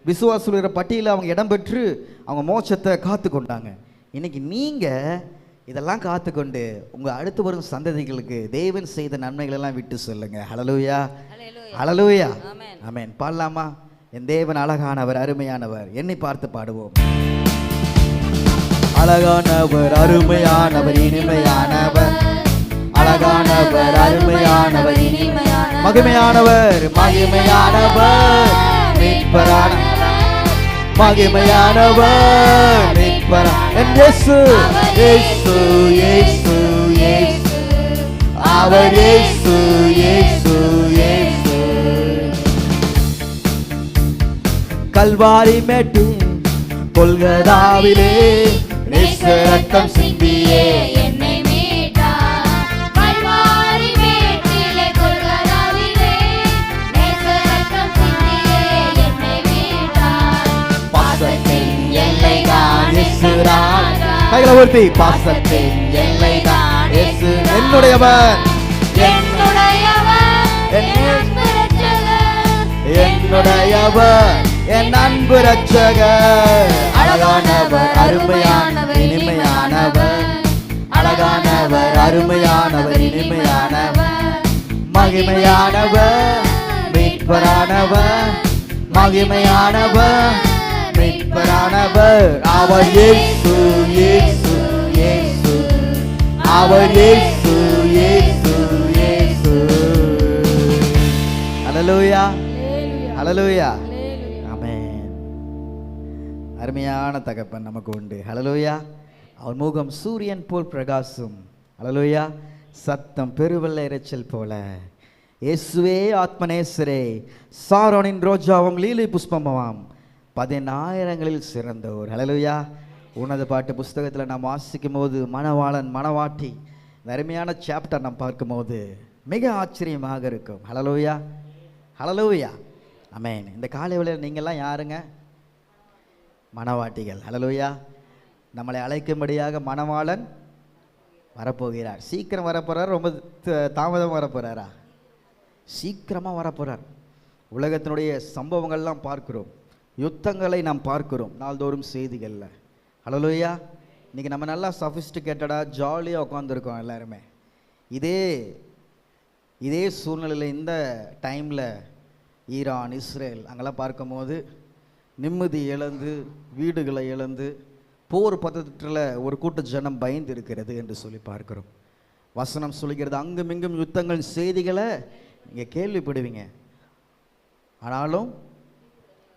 விசுவாச வீர பட்டியலில் அவங்க இடம் பெற்று அவங்க மோட்சத்தை காத்து கொண்டாங்க. இன்னைக்கு நீங்கள் இதெல்லாம் காத்துக்கொண்டு உங்கள் அடுத்து வரும் சந்ததிகளுக்கு தேவன் செய்த நன்மைகள் எல்லாம் விட்டு சொல்லுங்க. ஹalleluya. ஹalleluya. ஆமென். பாடலாமா? என் தேவன் அழகானவர், அருமையானவர், என்னை பார்த்து பாடுவோம். அழகானவர், அருமையானவர், இனிமையானவர், அழகானவர், அருமையானவர், இனிமையானவர், மகிமையானவர், மகிமையானவர், மீட்பரானவர், மகிமையானவர், மீட்பரானவர், என் இயேசு, இயேசு, இயேசு, இயேசு, அவர் இயேசு, இயேசு, இயேசு. கல்வாரி மேட்டு கொல்கதாவிலே நேச ரத்தம் சிந்தியே என்னை மீட்டார். கல்வாரி மேட்டிலே கொல்கதாவிலே நேச ரத்தம் சிந்தியே என்னை மீட்டார். பாசத்தின் எல்லைதான் இயேசுதான். கைகளை உயர்த்தி, பாசத்தின் எல்லைதான் இயேசு என்னுடையவர், என்னுடையவர், என் அன்பு இரட்சகர், என்னுடையவர், என் அன்பு இரட்சகர். அழகானவர், அருமையானவர், இனிமையானவர், அழகானவர், அருமையானவர், இனிமையானவர், மகிமையானவர், மீட்பரானவர், மகிமையானவர், மீட்பரானவர், அவர் இயேசு, இயேசு, இயேசு, அவர் இயேசு, இயேசு, இயேசு. ஹalleluya. ஹalleluya. ஆமென். அருமையான தகப்பன் நமக்கு உண்டு. ஹalleluya. அவர் முகம் சூரியன் போல் பிரகாசம். ஹalleluya. சத்தம் பெருவெள்ள இரைச்சல் போல. இயேசுவே ஆத்மநேசரே, சாரோனின் ரோஜாவும் லீலி புஷ்பமாம், 10,000ங்களில் சிறந்தோர். ஹalleluya. உன்னத பாட்டு புஸ்தகத்தில் நாம் வாசிக்கும் போது மணவாளன் மணவாட்டி இந்த அருமையான சாப்டர் நாம் பார்க்கும்போது மிக ஆச்சரியமாக இருக்கும். ஹalleluya. ஹalleluya. ஆமென். இந்த காலை வேளையில் நீங்கள்லாம் யாருங்க? மணவாட்டிகள். ஹalleluya. நம்மளை அழைக்கும்படியாக மணவாளன் வரப்போகிறார். சீக்கிரம் வரப்போகிறார், ரொம்ப தாமதம் வரப்போகிறாரா? சீக்கிரமாக வரப்போகிறார். உலகத்தினுடைய சம்பவங்கள்லாம் பார்க்கிறோம், யுத்தங்களை நாம் பார்க்கிறோம் நாள்தோறும் செய்திகளில். ஹalleluya. இன்றைக்கி நம்ம நல்லா சஃபிஸ்டிகேட்டடாக ஜாலியாக உட்காந்துருக்கோம் எல்லாருமே. இதே சூழ்நிலையில் இந்த டைமில் ஈரான், இஸ்ரேல் அங்கெல்லாம் பார்க்கும்போது நிம்மதி இழந்து, வீடுகளை இழந்து, போர் பதற்றத்தில் ஒரு கூட்ட ஜனம் பயந்து இருக்கிறது என்று சொல்லி பார்க்கிறோம். வசனம் சொல்கிறது, அங்கும் இங்கும் யுத்தங்கள் செய்திகளை நீங்கள் கேள்விப்படுவீங்க, ஆனாலும்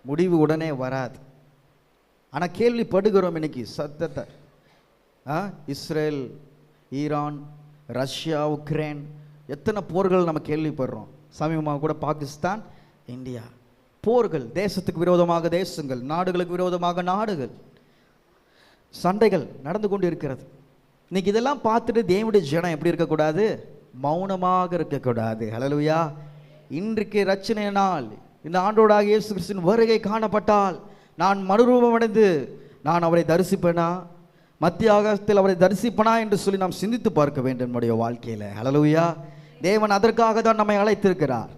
முடிவு உடனே வராது. ஆனால் கேள்விப்படுகிறோம் இன்னைக்கு சத்தத்தை. இஸ்ரேல், ஈரான், ரஷ்யா, உக்ரைன், எத்தனை போர்கள் நம்ம கேள்விப்படுறோம். சமீபமாக கூட பாகிஸ்தான், இந்தியா, போர்கள், தேசத்துக்கு விரோதமாக தேசங்கள், நாடுகளுக்கு விரோதமாக நாடுகள், சண்டைகள் நடந்து கொண்டு இருக்கிறது. இன்னைக்கு இதெல்லாம் பார்த்துட்டு தேவனுடைய ஜனம் எப்படி இருக்கக்கூடாது? மௌனமாக இருக்கக்கூடாது. ஹalleluya. இன்றைக்கு ரட்சணை நாள், இந்த ஆண்டோடாக இயேசு கிறிஸ்துவின் வருகை காணப்பட்டால் நான் மறுரூபமடைந்து நான் அவரை தரிசிப்பேனா, மத்திய ஆகாசத்தில் அவரை தரிசிப்பனா என்று சொல்லி நாம் சிந்தித்து பார்க்க வேண்டும் நம்முடைய வாழ்க்கையில். ஹalleluya. தேவன் அதற்காக தான் நம்மை அழைத்திருக்கிறார்.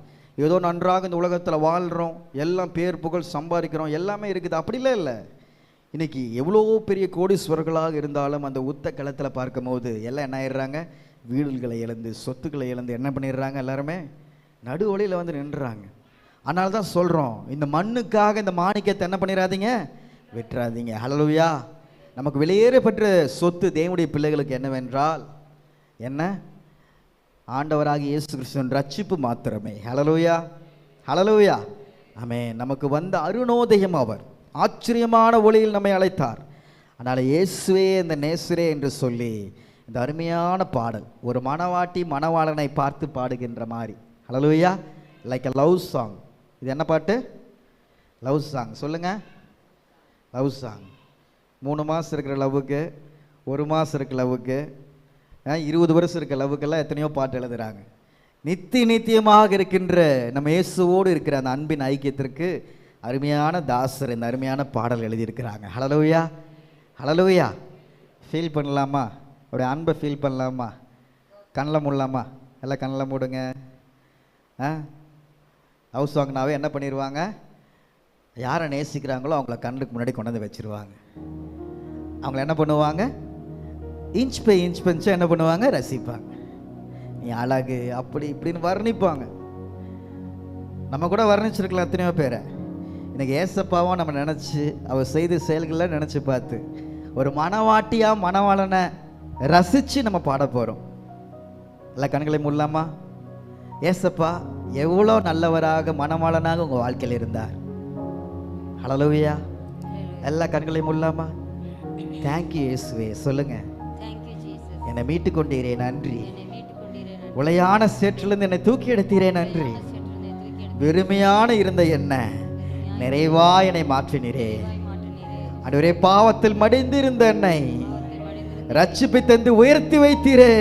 ஏதோ நன்றாக இந்த உலகத்தில் வாழ்கிறோம், எல்லாம் பேர் புகழ் சம்பாதிக்கிறோம், எல்லாமே இருக்குது, அப்படிலாம் இல்லை. இன்னைக்கு எவ்வளோ பெரிய கோடீஸ்வரர்களாக இருந்தாலும் அந்த உத்த களத்தில் பார்க்கும் போது எல்லாம் என்ன ஆயிடுறாங்க? வீடுகளை இழந்து, சொத்துக்களை இழந்து என்ன பண்ணிடுறாங்க? எல்லாருமே நடு வழியில் வந்து நின்றுறாங்க. அதனால தான் சொல்கிறோம், இந்த மண்ணுக்காக இந்த மாணிக்கத்தை என்ன பண்ணிடாதீங்க, விட்டுறாதீங்க. ஹல்லேலூயா. நமக்கு வெளியேறப்பட்ட சொத்து தேவனுடைய பிள்ளைகளுக்கு என்னவென்றால் என்ன? ஆண்டவராகிய இயேசு கிறிஸ்துவின் ரட்சிப்பு மாத்திரமே. ஹல்லேலூயா, ஹல்லேலூயா. ஆமென். நமக்கு வந்த அருணோதயம் அவர் ஆச்சரியமான ஒளியில் நம்மை அழைத்தார். அதனால் இயேசுவே இந்த நேசரே என்று சொல்லி இந்த அருமையான பாடல் ஒரு மணவாட்டி மணவாளனை பார்த்து பாடுகின்ற மாதிரி. ஹல்லேலூயா. Like a love song. இது என்ன பாட்டு? Love song. சொல்லுங்கள், லவ் சாங். 3 மாதம் இருக்கிற லவ்வுக்கு, 1 மாதம் இருக்கிற லவ்வுக்கு, 20 வருஷம் இருக்கிற லவ்வுக்கெல்லாம் எத்தனையோ பாட்டு எழுதுகிறாங்க. நித்தியமாக இருக்கின்ற நம்ம இயேசுவோடு இருக்கிற அந்த அன்பின் ஐக்கியத்திற்கு அருமையான தாசர் இந்த அருமையான பாடல் எழுதியிருக்கிறாங்க. ஹல்லேலூயா, ஹல்லேலூயா. ஃபீல் பண்ணலாமா? அவருடைய அன்பை ஃபீல் பண்ணலாமா? கண்ணில் மூடலாமா? எல்லாம் கண்ணில் மூடுங்க. ஹவுஸ் வாங்கினாவே என்ன பண்ணிடுவாங்க? யாரை நேசிக்கிறாங்களோ அவங்கள கண்ணுக்கு முன்னாடி கொண்டு வந்து வச்சுருவாங்க. அவங்கள என்ன பண்ணுவாங்க? இன்ச் பை இன்ச் பெஞ்சா என்ன பண்ணுவாங்க? ரசிப்பாங்க. நீ அழகு அப்படி இப்படின்னு வர்ணிப்பாங்க. நம்ம கூட வர்ணிச்சிருக்கலாம் எத்தனையோ பேரை. இன்னைக்கு ஏசப்பாவும் நம்ம நினச்சி அவர் செய்த செயல்களை நினச்சி பார்த்து ஒரு மணவாட்டியாக மணவாளனை ரசித்து நம்ம பாட போகிறோம். எல்லா கண்களை மூடலாமா? ஏசப்பா எவ்வளோ நல்லவராக மணவாளனாக உங்கள் வாழ்க்கையில் இருந்தார். ஹல்லேலூயா. எல்லா கண்களையும் மூடலாமா? தேங்க்யூ இயேசுவே. சொல்லுங்க, என்னை மீட்டு கொண்டீரே நன்றி. உளையான சேற்றிலிருந்து என்னை தூக்கி எடுத்தீரே நன்றி. வெறுமையான இருந்த என்ன நிறைவா என்னை மாற்றினீரே. ஆண்டவரே, பாவத்தில் மடிந்திருந்த என்னை ரட்சிப்பை தந்து உயர்த்தி வைத்தீரே.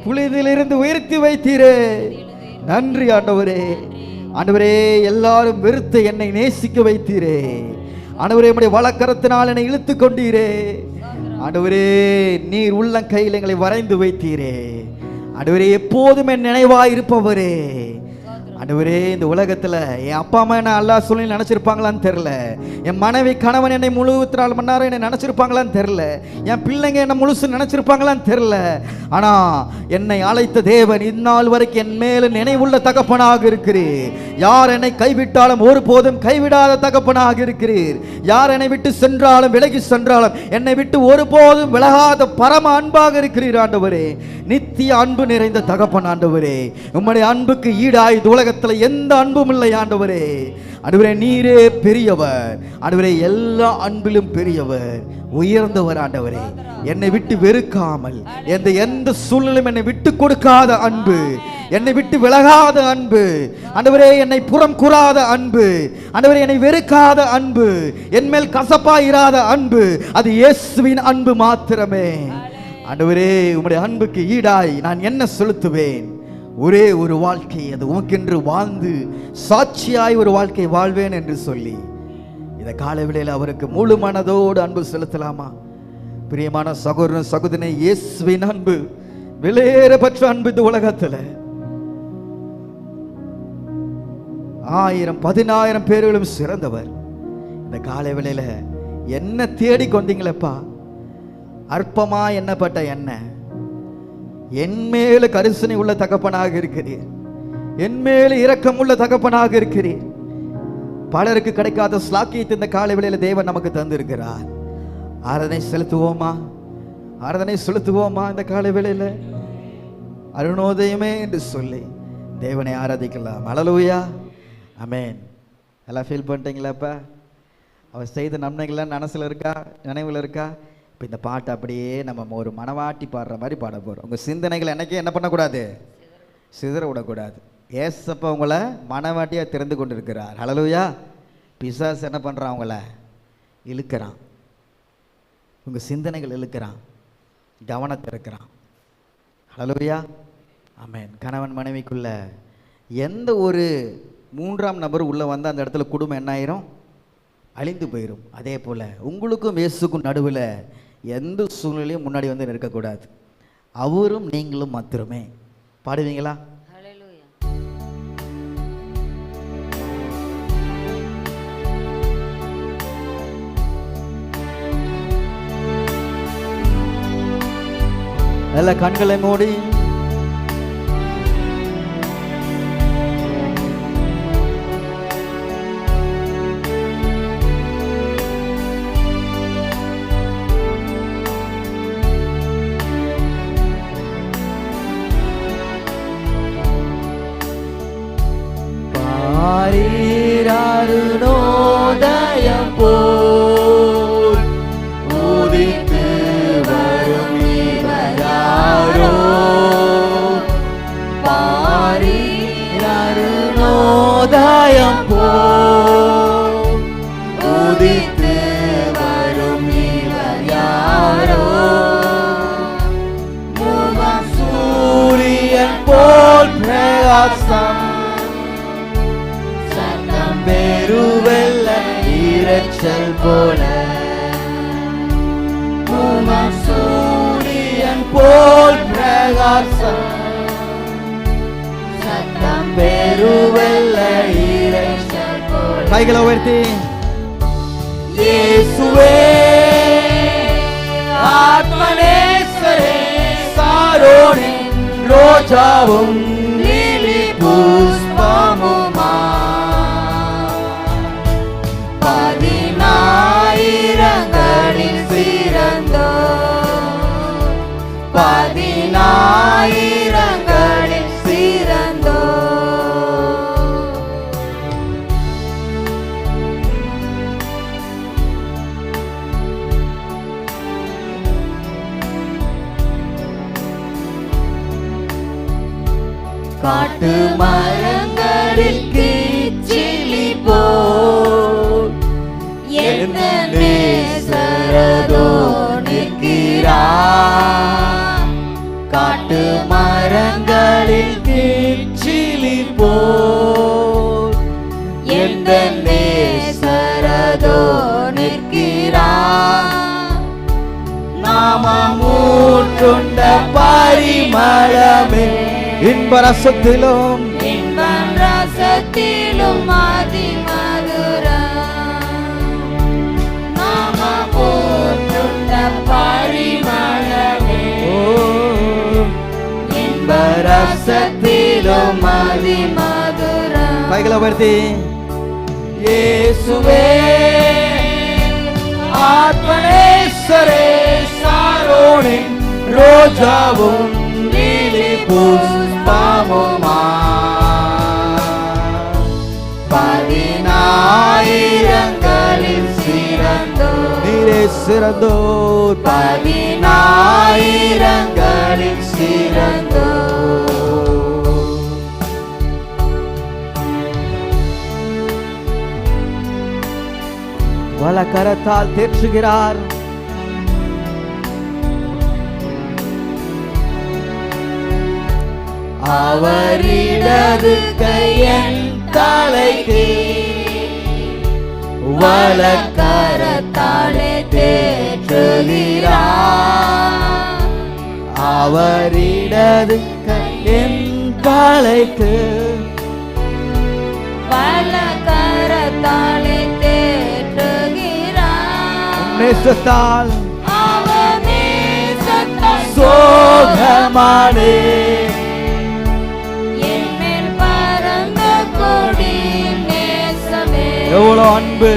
புலிதிலிருந்து உயர்த்தி வைத்தீரே. நன்றி ஆண்டவரே. ஆண்டவரே, எல்லாரும் வெறுத்த என்னை நேசிக்க வைத்தீரே. ஆண்டவரே, உம்முடைய வலக்கரத்தினால் என்னை இழுத்து கொண்டீரே. ஆண்டவரே, நீர் உள்ளங்கையில் எங்களை வரைந்து வைத்தீரே. ஆண்டவரே, எப்போதுமே நினைவாய் இருப்பவரே. ஆண்டவரே, இந்த உலகத்தில் என் அப்பா அம்மா என்ன அல்லா சொல்லி நினச்சிருப்பாங்களான்னு தெரில. என் மனைவி கணவன் என்னை முழு 24 மணி நேரம் என்னை நினச்சிருப்பாங்களான்னு தெரில. என் பிள்ளைங்க என்னை முழுசு நினச்சிருப்பாங்களான்னு தெரில. ஆனால் என்னை அழைத்த தேவன் இந்நாள் வரைக்கும் என் மேலே நினைவுள்ள தகப்பனாக இருக்கிறீர். யார் என்னை கைவிட்டாலும் ஒருபோதும் கைவிடாத தகப்பனாக இருக்கிறீர். யார் என்னை விட்டு சென்றாலும் விலகி சென்றாலும் என்னை விட்டு ஒருபோதும் விலகாத பரம அன்பாக இருக்கிறீர் ஆண்டவரே. நித்திய அன்பு நிறைந்த தகப்பன் ஆண்டவரே. உம்முடைய அன்புக்கு ஈடாய் உலகத்தில் எந்த அன்பும் இல்லை ஆண்டவரே. ஆண்டவரே, நீரே பெரியவர். ஆண்டவரே, எல்லா அன்பிலும் பெரியவர், உயர்ந்தவர் ஆண்டவரே. என்னை விட்டு வெறுக்காமல் எந்த சூழ்நிலையும் என்னை விட்டு கொடுக்காத அன்பு, என்னை விட்டு விலகாத அன்பு ஆண்டவரே, என்னை புறம் கூறாத அன்பு ஆண்டவரே, என்னை வெறுக்காத அன்பு, என் மேல் கசப்பாயிராத அன்பு, அது இயேசுவின் அன்பு மாத்திரமே. ஆண்டவரே, உம்முடைய அன்புக்கு ஈடாய் நான் என்ன செலுத்துவேன்? ஒரே ஒரு வாழ்க்கை, அது உமக்கென்று வாழ்ந்து சாட்சியாய் ஒரு வாழ்க்கை வாழ்வேன் என்று சொல்லி இந்த காலவேளையில் அவருக்கு முழு மனதோடு அன்பு செலுத்தலாமா? பிரியமான சகோதரன் சகோதரனை, இயேசுவின் அன்பு விலையேறப்பட்ட அன்பு. இந்த உலகத்தில் 1000 10,000 பேர்களும் சிறந்தவர். இந்த காலவேளையில் என்ன தேடி கொண்டீங்களப்பா? அற்பமா எண்ணப்பட்ட என்ன என் மேல கரிசனை உள்ள தகப்பனாக இருக்கிறீர். என் மேல இரக்கம் உள்ள தகப்பனாக இருக்கிறீர். பலருக்கு கிடைக்காத ஸ்லாக்கியத்தை இந்த காலை வேளையில தேவன் நமக்கு தந்திருக்கிறார். ஆராதனை செலுத்துவோமா? ஆராதனை செலுத்துவோமா? இந்த காலை வேளையில அருணோதயமே என்று சொல்லி தேவனை ஆராதிக்கலாம். ஹல்லேலூயா, ஆமென். எல்லாம் ஃபீல் பண்ணிட்டீங்களாப்பா? அவர் செய்த நன்மைகள்லாம் மனசுல இருக்கா, நினைவுல இருக்கா? இப்போ இந்த பாட்டு அப்படியே நம்ம ஒரு மனவாட்டி பாடுற மாதிரி பாட போகிறோம். உங்கள் சிந்தனைகள் என்னைக்கே என்ன பண்ணக்கூடாது? சிதற விடக்கூடாது. ஏசப்பா உங்களை மனவாட்டியாக திறந்து கொண்டு இருக்கிறார். ஹல்லேலூயா. பிசாசு என்ன பண்ணுறான்? அவங்கள இழுக்கிறான். உங்கள் சிந்தனைகள் இழுக்கிறான், கவனத்தை இருக்கிறான். ஹல்லேலூயா, ஆமென். கணவன் மனைவிக்குள்ள எந்த ஒரு 3ஆம் நபர் உள்ளே வந்து அந்த இடத்துல குடும்பம் என்ன ஆயிரும்? அழிந்து போயிடும். அதே போல் உங்களுக்கும் இயேசுக்கும் நடுவில் எந்த சூழ்நிலையும் முன்னாடி வந்து நிற்கக்கூடாது. அவரும் நீங்களும் மாத்திரமே. பாடுவீங்களா? நல்ல கண்களை மூடி இரைச்சல் போல உமம் சூரியன் போல் பிரகாசம் சத்தம் பெருவெல்ல இரைச்சல் போல. கைகளை உயர்த்தி இயேசுவே ஆத்மனேஸ்வரே சாரோனின் ரோஜாவும் லீலி புஷ்பமுமா பதினாயிரங்களில் சிறந்தோ பதினாயிரங்களில் சிறந்தோ காட்டு மரங்களில் கிச்சிலி போல் என்ன நேசரதோ நிற்கிறார். காட்டு மரங்களில் கிச்சிலி போல் எந்த நேசரதோ நிற்கிறார். நாமமூற்றுண்ட பரிமளமே இன்ப ரசத்திலும் இன்ப ரசத்திலும் அதிமதுரம் நாமமூற்றுண்ட பரிமளமே இன்ப ரசத்திலும் அதிமதுரம். கைகளை உயர்த்தி இயேசுவே ஆத்மனேஸ்வரே சாரோனின் ரோஜாவும் லீலி புஷ்பமுமா பதினாயிரங்களில் சிறந்தோ நீரே சிறந்தோ பதினாயிரங்களில் சிறந்தோ. வலக்கரத்தால் தேற்றுகிறார். அவரிடது கையன் தலைக்கு வலக்கரத்தாலே தேற்றுகிறார். அவரிடது கையன் தலைக்கு வலக்கரத்தாலே தேற்றுகிறார். நேசத்தால் அவர் நேசத்தால் சோகமானே என்மேல் பறந்த கொடி நேசமே. எவ்வளோ அன்பு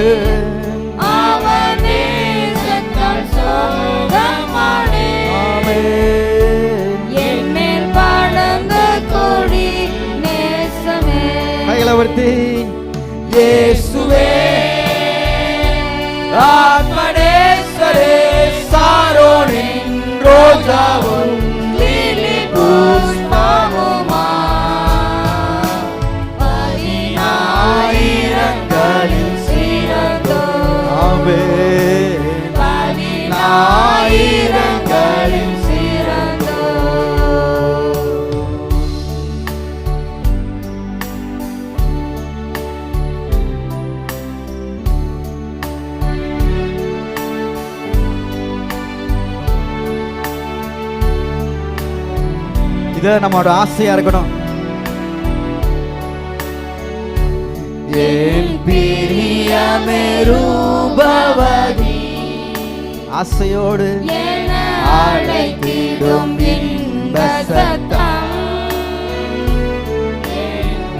அவர் நேசத்தால் சோகமானே என்மேல் பறந்த கொடி நேசமே. கைகளை உயர்த்தி இயேசுவே ஆத்மனேஸ்வரே சாரோனின் ரோஜாவும் லீலி புஷ்பமுமா பதினாயிரங்களில் சிறந்தோ பதினாயிரங்களில் சிறந்தோ. இது நம்மளோட ஆசையா இருக்கணும். என் பிரியமே ரூபவதி ஆசையோடு என அழைத்திடும் இன்ப சத்தம்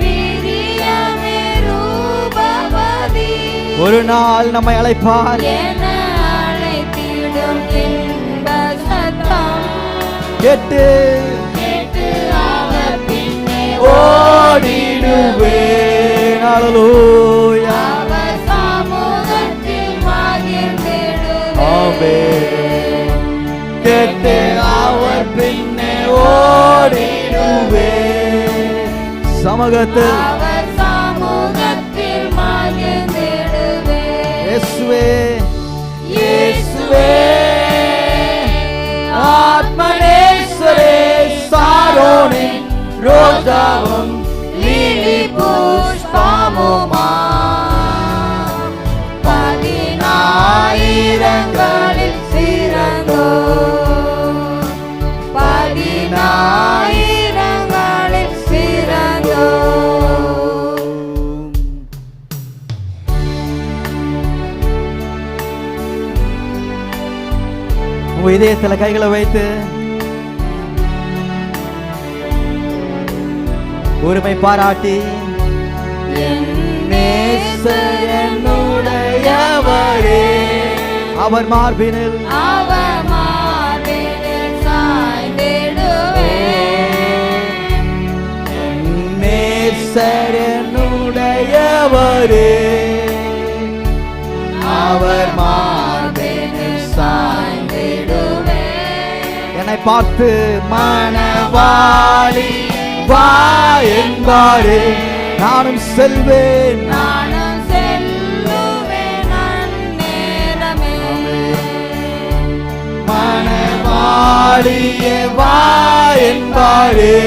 பிரியமே ரூபவதி ஒரு நாள் நம்மை அழைப்பார். என அழைத்திடும் இன்ப சத்தம் கேட்டு கேட்டு அவர் பின்னே ஓடிடுவேன். ஹல்லேலூயா. அவர் சமூகத்தில் மகிழ்ந்திடுவேன். ஆமென். கேட்டு அவர் பின்னே ஓடிடுவேன். சமூகத்தில் அவர் சமூகத்தில் மகிழ்ந்திடுவேன். இயேசுவே இயேசுவே ஆத்மனேஸ்வரே சாரோனின் ரோஜாவும் லீலி புஷ்பமுமா பதினாயிரங்களில் இதயத்துல கைகளை வைத்து உரிமை பாராட்டி என்னுடையவரே அவர் மார்பினில் என்னுடையவரே அவர் மார்பினில் சாய்ந்திடுவே. என்னை பார்த்து மணவாளி வா என்பாரே, நானும் செல்வேன் மணவாளியே வா என்பாரே,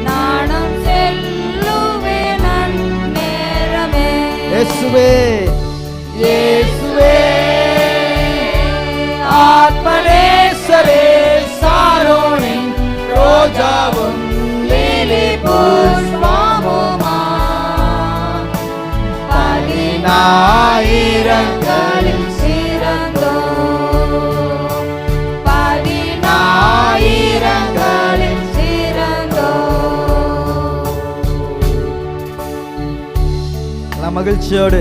நானும் செல்லுவேன் அந்நேரமே. இயேசுவே இயேசுவே ஆத்மநேசரே, சாரோனின் ரோஜாவும் லீலி புஷ்பமுமா, 10,000களில் சிறந்தோ, 10,000களில் சிறந்தோ. மகிழ்ச்சியோடு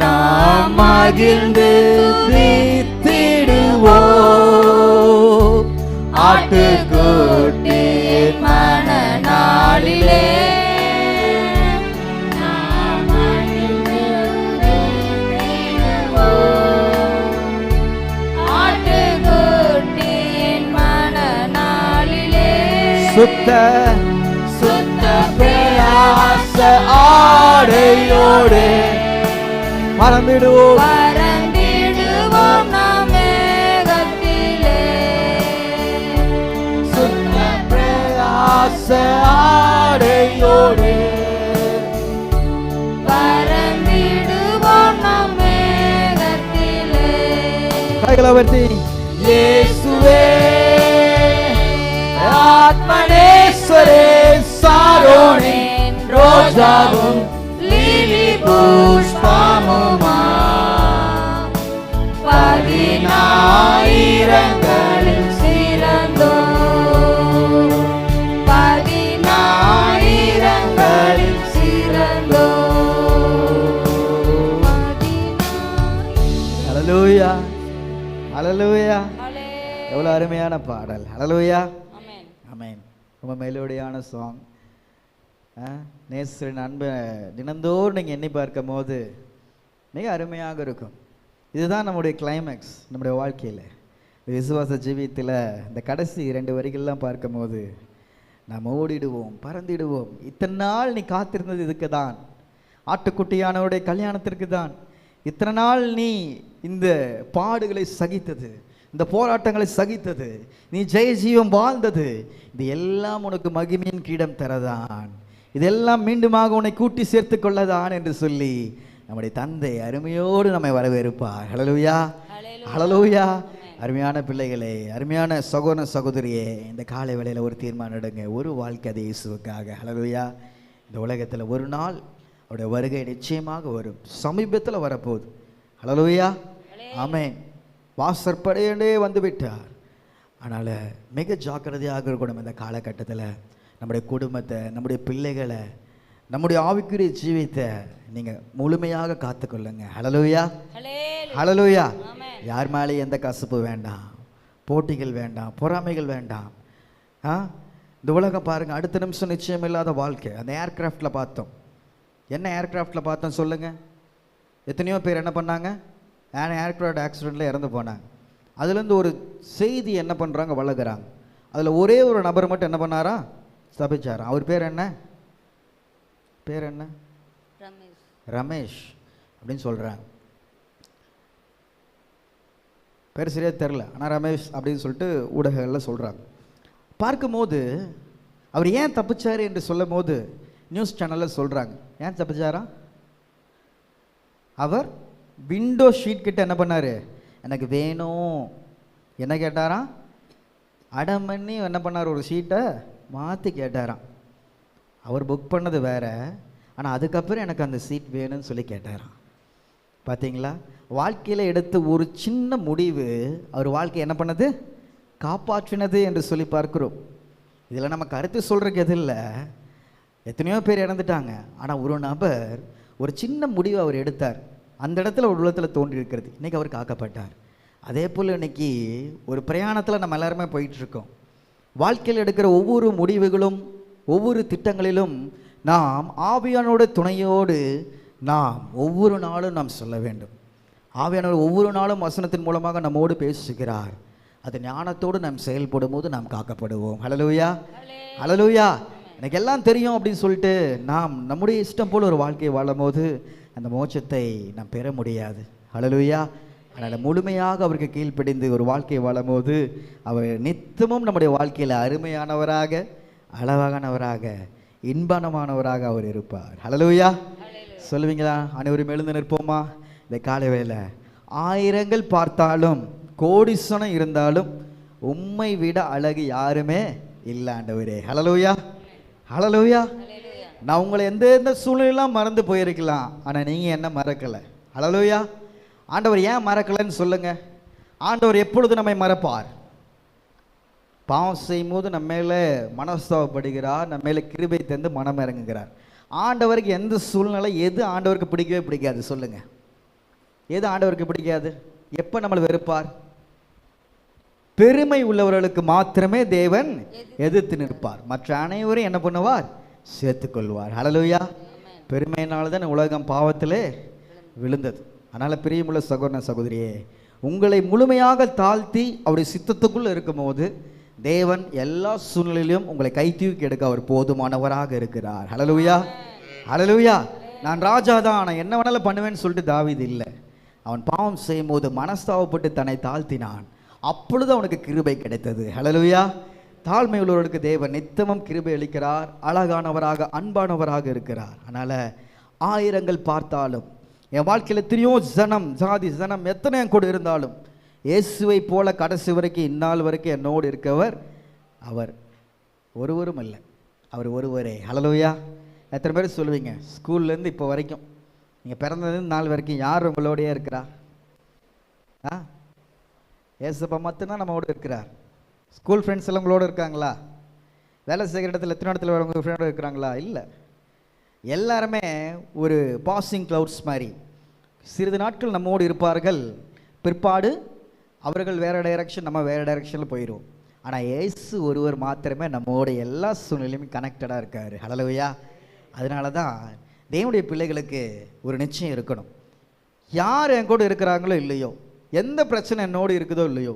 நாம் மகிழ்ந்து துதித்திடுவோம் ஆட்டுக்குட்டியின் மணநாளிலே. ஆட்டுக்குட்டியின் மணநாளிலே சுத்த சுத்த பிரயாச ஆடையோடு பறந்திடுவோம் பறந்திடுவோம் நாம் மேகத்திலே. சுத்த பிரயாச ஆடையோடு பறந்திடுவோம் நாம் மேகத்திலே. கைகளை உயர்த்தி இயேசுவே ஆத்மநேசரே, சாரோனின் ரோஜாவும் லீலி புஷ்பமுமா, 10,000களில் சிறந்தோ, 10,000களில் சிறந்தோ. ஹல்லேலூயா ஹல்லேலூயா. எவ்வளவு அருமையான பாடல். ஹல்லேலூயா ஆமென். ரொம்ப மெலோடியான சாங். நேசரின் அன்பை தினந்தோறும் நீங்கள் எண்ணி பார்க்கும் போது மிக அருமையாக இருக்கும். இதுதான் நம்முடைய கிளைமேக்ஸ் நம்முடைய வாழ்க்கையில், விசுவாச ஜீவியத்தில். இந்த கடைசி 2 வரிகள்லாம் பார்க்கும் போது நாம் ஓடிடுவோம் பறந்திடுவோம். இத்தனை நாள் நீ காத்திருந்தது இதுக்கு தான், ஆட்டுக்குட்டியானவருடைய கல்யாணத்திற்கு தான். இத்தனை நாள் நீ இந்த பாடுகளை சகித்தது, இந்த போராட்டங்களை சகித்தது, நீ ஜெய ஜீவம் வாழ்ந்தது, இது எல்லாம் உனக்கு மகிமையின் கிரீடம் தரதான், இதெல்லாம் மீண்டுமாக உன்னை கூட்டி சேர்த்து கொள்ளதான் என்று சொல்லி நம்முடைய தந்தை அருமையோடு நம்மை வரவேற்பார். ஹல்லேலூயா ஹல்லேலூயா. அருமையான பிள்ளைகளே, அருமையான சகோதர சகோதரியே, இந்த காலை வேளையில் ஒரு தீர்மானம் எடுங்க. ஒரு வாழ்க்கை அது இயேசுவுக்காக. ஹல்லேலூயா. இந்த உலகத்தில் ஒரு நாள் அவருடைய வருகை நிச்சயமாக வரும், சமீபத்தில் வரப்போகுது. ஹல்லேலூயா ஆமென். வாசற்படையே வந்து விட்டார். அதனால் மிக ஜாக்கிரதையாக இருக்கணும். இந்த காலகட்டத்தில் நம்முடைய குடும்பத்தை, நம்முடைய பிள்ளைகளை, நம்முடைய ஆவிக்குரிய ஜீவித்தை நீங்கள் முழுமையாக காத்துக்கொள்ளுங்க. ஹல்லேலூயா ஹல்லேலூயா. யார் மேலேயும் எந்த கசப்பு வேண்டாம், போட்டிகள் வேண்டாம், பொறாமைகள் வேண்டாம். இந்த உலகம் பாருங்கள், அடுத்த நிமிஷம் நிச்சயம் இல்லாத வாழ்க்கை. அந்த ஏர்கிராஃப்டில் பார்த்தோம். என்ன ஏர்கிராஃப்டில் பார்த்தோம் சொல்லுங்கள்? எத்தனையோ பேர் என்ன பண்ணாங்க? ஏர்கிராஃப்ட் ஆக்சிடெண்ட்டில் இறந்து போனாங்க. அதுலேருந்து ஒரு செய்தி என்ன பண்ணுறாங்க, வளர்க்குறாங்க. அதில் ஒரே ஒரு நபர் மட்டும் என்ன பண்ணாரா, ஸ்தபிச்சார். அவர் பேர் என்ன? ரமேஷ் அப்படின்னு சொல்கிறாங்க. பேர் சரியாக தெரில, ஆனால் ரமேஷ் அப்படின்னு சொல்லிட்டு ஊடகங்களில் சொல்கிறாங்க. பார்க்கும்போது அவர் ஏன் தப்பிச்சார் என்று சொல்லும் போது நியூஸ் சேனலில் சொல்கிறாங்க, ஏன் தப்பிச்சாரா? அவர் விண்டோ ஷீட் கிட்ட என்ன பண்ணார், எனக்கு வேணும் என்ன கேட்டாராம், அடம் பண்ணி என்ன பண்ணார், ஒரு ஷீட்டை மாற்றி கேட்டாராம். அவர் புக் பண்ணது வேற, ஆனால் அதுக்கப்புறம் எனக்கு அந்த சீட் வேணும்னு சொல்லி கேட்டாராம். பார்த்தீங்களா, வாழ்க்கையில் எடுத்த ஒரு சின்ன முடிவு அவர் வாழ்க்கையை என்ன பண்ணது, காப்பாற்றினது என்று சொல்லி பார்க்கிறோம். இதில் நம்ம கருத்து சொல்கிறதுக்கு எது இல்லை, எத்தனையோ பேர் இறந்துட்டாங்க, ஆனால் ஒரு நபர் ஒரு சின்ன முடிவு அவர் எடுத்தார், அந்த இடத்துல ஒரு உள்ளத்தில் தோன்றி இருக்கிறது, இன்றைக்கி அவர் காக்கப்பட்டார். அதே போல் இன்றைக்கி ஒரு பிரயாணத்தில் நம்ம எல்லாருமே போயிட்டுருக்கோம். வாழ்க்கையில் எடுக்கிற ஒவ்வொரு முடிவுகளும் ஒவ்வொரு திட்டங்களிலும் நாம் ஆவியானோட துணையோடு நாம் ஒவ்வொரு நாளும் நாம் சொல்ல வேண்டும். ஆவியானவர் ஒவ்வொரு நாளும் வசனத்தின் மூலமாக நம்மோடு பேசுகிறார். அது ஞானத்தோடு நாம் செயல்படும் போது நாம் காக்கப்படுவோம். ஹல்லேலூயா, ஹல்லேலூயா. எனக்கு எல்லாம் தெரியும் அப்படின்னு சொல்லிட்டு நாம் நம்முடைய இஷ்டம் போல் ஒரு வாழ்க்கையை வாழும் போது அந்த மோட்சத்தை நாம் பெற முடியாது. ஹல்லேலூயா. அதனால் முழுமையாக அவருக்கு கீழ்ப்படிந்து ஒரு வாழ்க்கையை வாழும் போது அவர் நித்தமும் நம்முடைய வாழ்க்கையில் அருமையானவராக, அழகானவராக, இன்பமானவராக அவர் இருப்பார். ஹல்லேலூயா. சொல்லுவீங்களா? அனைவரும் எழுந்து நிற்போமா? இந்த காலை வேளை, ஆயிரங்கள் பார்த்தாலும் கோடிசனம் இருந்தாலும் உம்மை விட அழகு யாருமே இல்லை ஆண்டவரே. ஹல்லேலூயா, ஹல்லேலூயா. நான் உங்களை எந்த சூழ்நிலையெல்லாம் மறந்து போயிருக்கலாம், ஆனால் நீங்கள் என்ன மறக்கலை. ஹல்லேலூயா. ஆண்டவர் ஏன் மறக்கலைன்னு சொல்லுங்க. ஆண்டவர் எப்பொழுது நம்மை மறப்பார்? பாவம் செய்யும் போது நம்ம மேலே மனஸ்தாபப்படுகிறார், நம்ம மேலே கிருபை தந்து மனம் இறங்குகிறார். ஆண்டவருக்கு எந்த சூழ்நிலை எது ஆண்டவருக்கு பிடிக்கவே பிடிக்காது சொல்லுங்க. எது ஆண்டவருக்கு பிடிக்காது? எப்போ நம்மளை வெறுப்பார்? பெருமை உள்ளவர்களுக்கு மாத்திரமே தேவன் எதிர்த்து நிற்பார், மற்ற அனைவரும் என்ன பண்ணுவார்? சேர்த்துக்கொள்வார். ஹல்லேலூயா. பெருமையினால தான் உலகம் பாவத்திலே விழுந்தது. அதனால் பிரியமுள்ள சகோதர சகோதரியே, உங்களை முழுமையாக தாழ்த்தி அவருடைய சித்தத்துக்குள்ளே இருக்கும்போது தேவன் எல்லா சூழ்நிலையிலும் உங்களை கை தூக்கி எடுக்க அவர் போதுமானவராக இருக்கிறார். ஹல்லேலூயா, ஹல்லேலூயா. நான் ராஜா தான், நான் என்ன வேணாலும் பண்ணுவேன்னு சொல்லிட்டு தாவீது இல்லை. அவன் பாவம் செய்யும் போது மனஸ்தாபப்பட்டு தன்னை தாழ்த்தினான், அப்பொழுது அவனுக்கு கிருபை கிடைத்தது. ஹல்லேலூயா. தாழ்மை உள்ளவர்களுக்கு தேவன் நித்தமும் கிருபை அளிக்கிறார், அழகானவராக, அன்பானவராக இருக்கிறார். அதனால் ஆயிரங்கள் பார்த்தாலும், என் வாழ்க்கையில் எத்தனையோ ஜனம், ஜாதி ஜனம் எத்தனை என் கூட இருந்தாலும், இயேசுவை போல கடைசி வரைக்கும் இந்நாள் வரைக்கும் என்னோடு இருக்கவர் அவர் ஒருவரும் இல்லை, அவர் ஒருவரே. ஹல்லேலூயா. எத்தனை பேர் சொல்லுவீங்க, ஸ்கூல்லேருந்து இப்போ வரைக்கும் நீங்கள் பிறந்ததுலேருந்து நாள் வரைக்கும் யார் உங்களோடையே இருக்கிறா? ஏசப்பா மட்டும்தான் நம்மளோட இருக்கிறார். ஸ்கூல் ஃப்ரெண்ட்ஸ் எல்லாம் உங்களோட இருக்காங்களா? வேலை செய்கிற இடத்துல எத்தனை இடத்துல உங்கள் ஃப்ரெண்டோட இருக்கிறாங்களா? இல்லை. எல்லாருமே ஒரு பாசிங் க்ளவுட்ஸ் மாதிரி சிறிது நாட்கள் நம்மோடு இருப்பார்கள், பிற்பாடு அவர்கள் வேறு டைரக்ஷன், நம்ம வேறு டைரக்ஷனில் போயிடுவோம். ஆனால் இயேசு ஒருவர் மாத்திரமே நம்மோட எல்லா சூழ்நிலையுமே கனெக்டடாக இருக்கார். ஹல்லேலூயா. அதனால தான் தேவனுடைய பிள்ளைகளுக்கு ஒரு நிச்சயம் இருக்கணும். யார் என் கூட இருக்கிறாங்களோ இல்லையோ, எந்த பிரச்சனை என்னோடு இருக்குதோ இல்லையோ,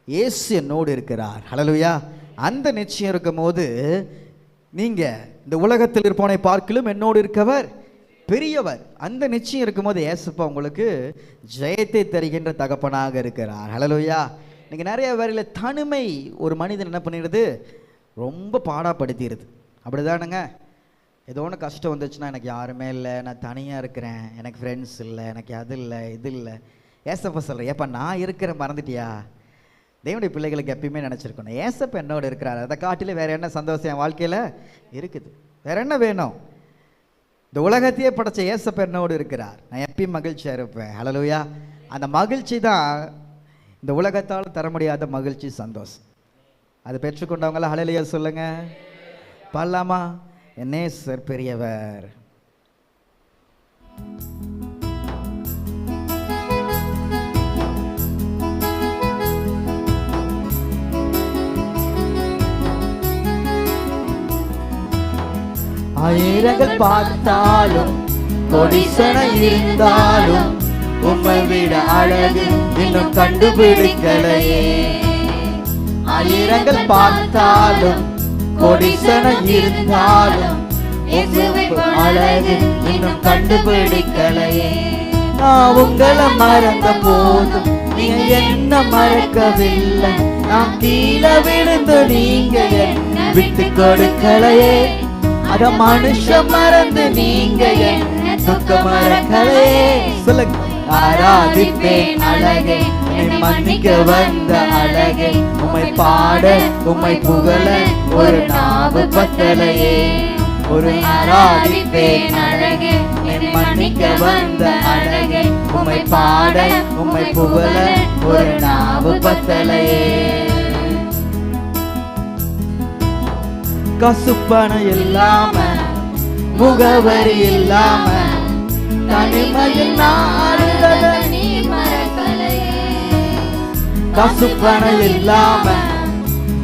இயேசு என்னோடு இருக்கிறார். ஹல்லேலூயா. அந்த நிச்சயம் இருக்கும் போது நீங்கள் இந்த உலகத்தில் இருப்பவனை பார்க்கிலும் என்னோடு இருக்கவர் பெரியவர், அந்த நிச்சயம் இருக்கும்போது ஏசப்பா உங்களுக்கு ஜெயத்தை தருகின்ற தகப்பனாக இருக்கிறார். ஹல்லேலூயா. இன்னைக்கு நிறைய வேலையில் தனிமை ஒரு மனிதன் என்ன பண்ணிடுது, ரொம்ப பாடாப்படுத்திடுது. அப்படிதானுங்க. ஏதோ ஒன்று கஷ்டம் வந்துச்சுன்னா, எனக்கு யாருமே இல்லை, நான் தனியாக இருக்கிறேன், எனக்கு ஃப்ரெண்ட்ஸ் இல்லை, எனக்கு அது இல்லை, இது இல்லை. ஏசப்பா சொல்கிறேன், ஏப்பா நான் இருக்கிறேன் மறந்துட்டியா? தேவனுடைய பிள்ளைகளுக்கு எப்பயுமே நினச்சிருக்கணும், ஏசப்பா என்னோட இருக்கிறார், அதை காட்டிலே வேறு என்ன சந்தோஷம் என் வாழ்க்கையில் இருக்குது? வேறு என்ன வேணும்? இந்த உலகத்தையே படைச்ச ஏசப்பா என்னோடு இருக்கிறார், நான் எப்பயும் மகிழ்ச்சியாக இருப்பேன். ஹல்லேலூயா. அந்த மகிழ்ச்சி தான் இந்த உலகத்தால் தர முடியாத மகிழ்ச்சி, சந்தோஷம். அது பெற்றுக்கொண்டவங்கள ஹல்லேலூயா சொல்லுங்க. பாடலாமா? என் நேசர் பெரியவர். ஆயிரங்கள் பார்த்தாலும் கொடிசனம் இருந்தாலும் உம்மை விட அழகு இன்னும் கண்டுபிடிக்கலையே. ஆயிரங்கள் பார்த்தாலும் கொடிசனம் இருந்தாலும் இயேசுவை போல அழகு இன்னும் கண்டுபிடிக்கலையே. நான் உங்களை மறந்த போதும் நீங்க என்ன மறக்கவில்லை, நான் கீழே விழுந்து நீங்க என்ன விட்டு கொடுக்கலையே. அத மனுஷ மறந்து நீங்க என்ன துக்க மறக்கலையே. சொல்லுங்க. ஆராதிப்பேன் அழகே, என்னை மன்னிக்க வந்த அழகே, உம்மை பாட உம்மை புகழ ஒரு நாவு பத்தலையே. ஒரு ஆராதிப்பேன் அழகே, என்னை மன்னிக்க வந்த அழகே, உம்மை பாட உம்மை புகழ ஒரு நாவு பத்தலையே. கசுப்பண இல்லாம முகவரி இல்லாம தனிமையில் நாடுதல நீ மறக்கலையே. கசுப்பண இல்லாம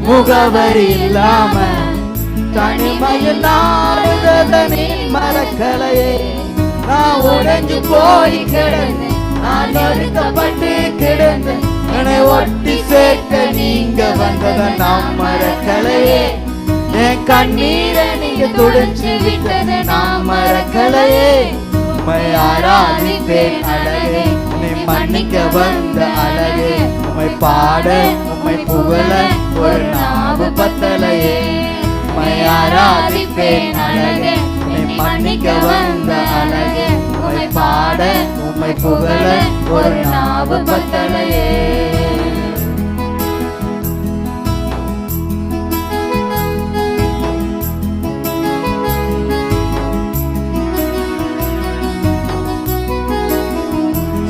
முகவரி இல்லாம தனிமையில் நாடுதல நீ மறக்கலையே. நான் உடைஞ்சு போய் கிடந்தேன், நான் நொறுக்கப்பட்டு கிடந்தேன், என்னை ஒட்டி சேர்க்க நீங்க வந்தத நான் மறக்கலையே. என் கண்ணீரை நீங்க துடைச்சு விட்டது நான் மறக்கலையே. உம்மை ஆராதிப்பேன் அழகே, உம்மை மன்னிக்க வந்த அழகே, உம்மை பாட உம்மை புகழ ஒரு நாவு பத்தலையே. உம்மை ஆராதிப்பேன் அழகே, உம்மை மன்னிக்க வந்த அழகே, உம்மை பாட உம்மை புகழ ஒரு நாவு பத்தலையே.